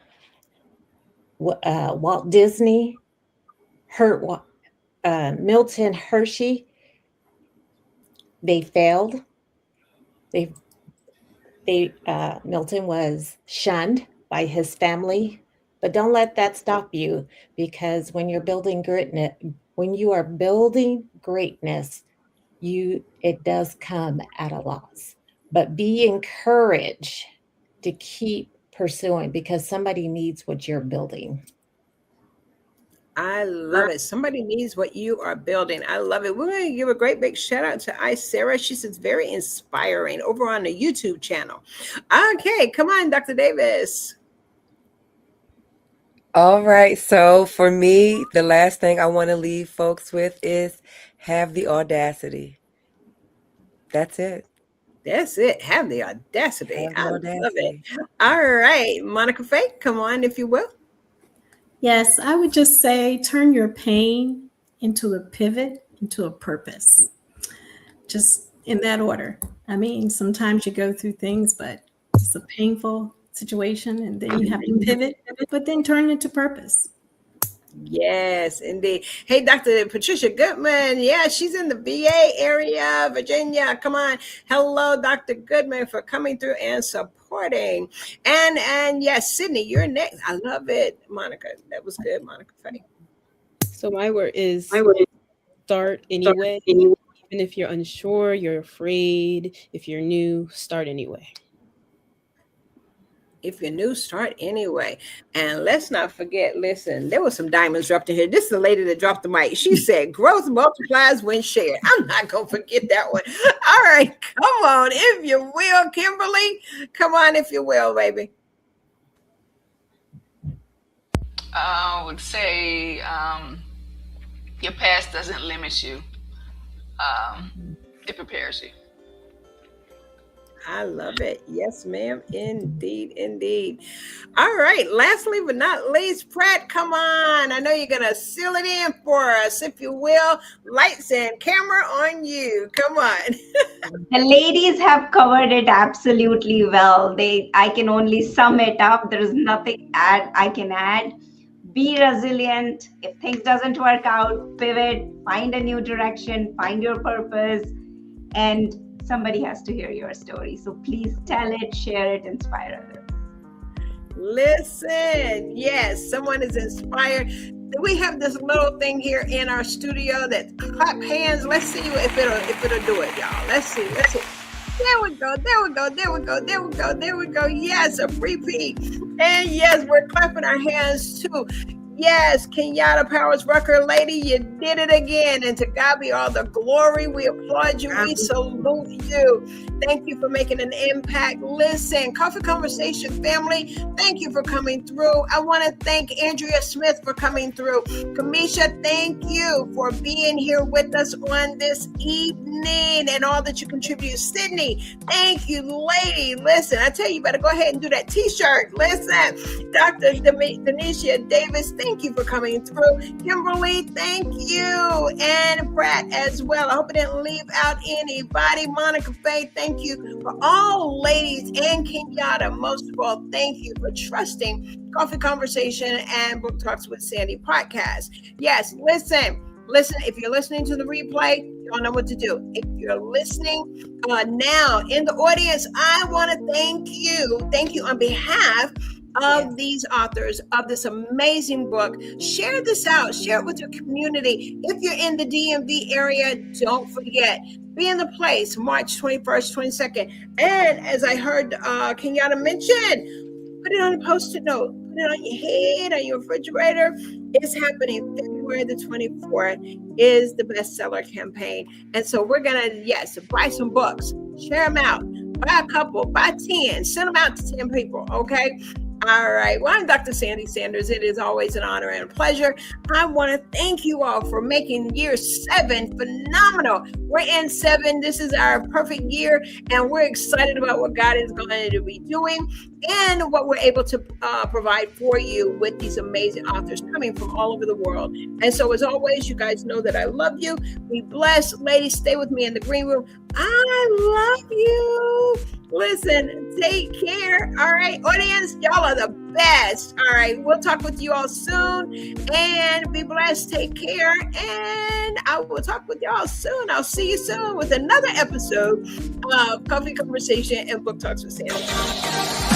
Walt Disney, Milton Hershey, they failed. Milton was shunned by his family, but don't let that stop you, because when you are building greatness, it does come at a loss. But be encouraged to keep pursuing, because somebody needs what you're building. I love it. Somebody needs what you are building. I love it. We're going to give a great big shout out to Sarah. She says very inspiring over on the YouTube channel. Okay, come on, Dr. Davis. All right. So for me, the last thing I want to leave folks with is have the audacity. That's it. That's it. Have the audacity. Have the I audacity. love it. All right, MonicaFaye, come on, if you will. Yes, I would just say turn your pain into a pivot, into a purpose. Just in that order. I mean, sometimes you go through things, but it's a painful situation and then you have to pivot, but then turn it into purpose. Yes, indeed. Hey, Dr. Patricia Goodman. Yeah, she's in the VA area, Virginia. Come on. Hello, Dr. Goodman, for coming through and supporting. And yes, Sydney, you're next. I love it, Monica. That was good, MonicaFaye. So my word is start anyway. Even if you're unsure, you're afraid, if you're new, start anyway. If you're new, start anyway. And let's not forget, listen, there was some diamonds dropped in here. This is the lady that dropped the mic. She said, growth multiplies when shared. I'm not going to forget that one. All right, come on, if you will, Kimberly. Come on, if you will, baby. I would say your past doesn't limit you. It prepares you. I love it. Yes, ma'am. Indeed, indeed. All right. Lastly, but not least, Pratt, come on. I know you're going to seal it in for us, if you will. Lights and camera on you. Come on. The ladies have covered it absolutely well. I can only sum it up. There is nothing I can add. Be resilient. If things doesn't work out, pivot, find a new direction, find your purpose, and somebody has to hear your story. So please tell it, share it, inspire others. Listen, yes, someone is inspired. We have this little thing here in our studio that clap hands. Let's see if it'll do it, y'all. Let's see. There we go. Yes, a repeat. And yes, we're clapping our hands too. Yes, Kenyatta Powers-Rucker, lady, you did it again. And to God be all the glory. We applaud you. We salute you. Thank you for making an impact. Listen, Coffee Conversation family, thank you for coming through. I want to thank Andrea Smith for coming through. Kimmisha, thank you for being here with us on this evening and all that you contribute. Sydney, thank you, lady. Listen, I tell you, you better go ahead and do that t-shirt. Listen, Dr. Donnisha Davis, thank you for coming through. Kimberly, thank you. And Pratt as well. I hope I didn't leave out anybody. MonicaFaye, thank you for all ladies, and Kenyatta. Most of all, thank you for trusting Coffee Conversation and Book Talks with Sandy podcast. Yes, listen, if you're listening to the replay, you don't know what to do. If you're listening now in the audience, I want to thank you on behalf of these authors of this amazing book. Share this out. Share it with your community. If you're in the DMV area, don't forget, be in the place March 21st, 22nd. And as I heard Kenyatta mention, put it on a Post-it note. Put it on your head, on your refrigerator. It's happening February the 24th is the bestseller campaign. And so we're going to, yes, buy some books, share them out, buy a couple, buy 10, send them out to 10 people, okay? All right. Well, I'm Dr. Sandy Sanders. It is always an honor and a pleasure. I want to thank you all for making year 7 phenomenal. We're in 7. This is our perfect year, and we're excited about what God is going to be doing and what we're able to provide for you with these amazing authors coming from all over the world. And so, as always, you guys know that I love you. Be blessed. Ladies, stay with me in the green room. I love you. Listen, take care. All right, audience, y'all are the best. All right, we'll talk with you all soon, and be blessed. Take care, and I will talk with y'all soon. I'll see you soon with another episode of Coffee Conversation and Book Talks with Sandy.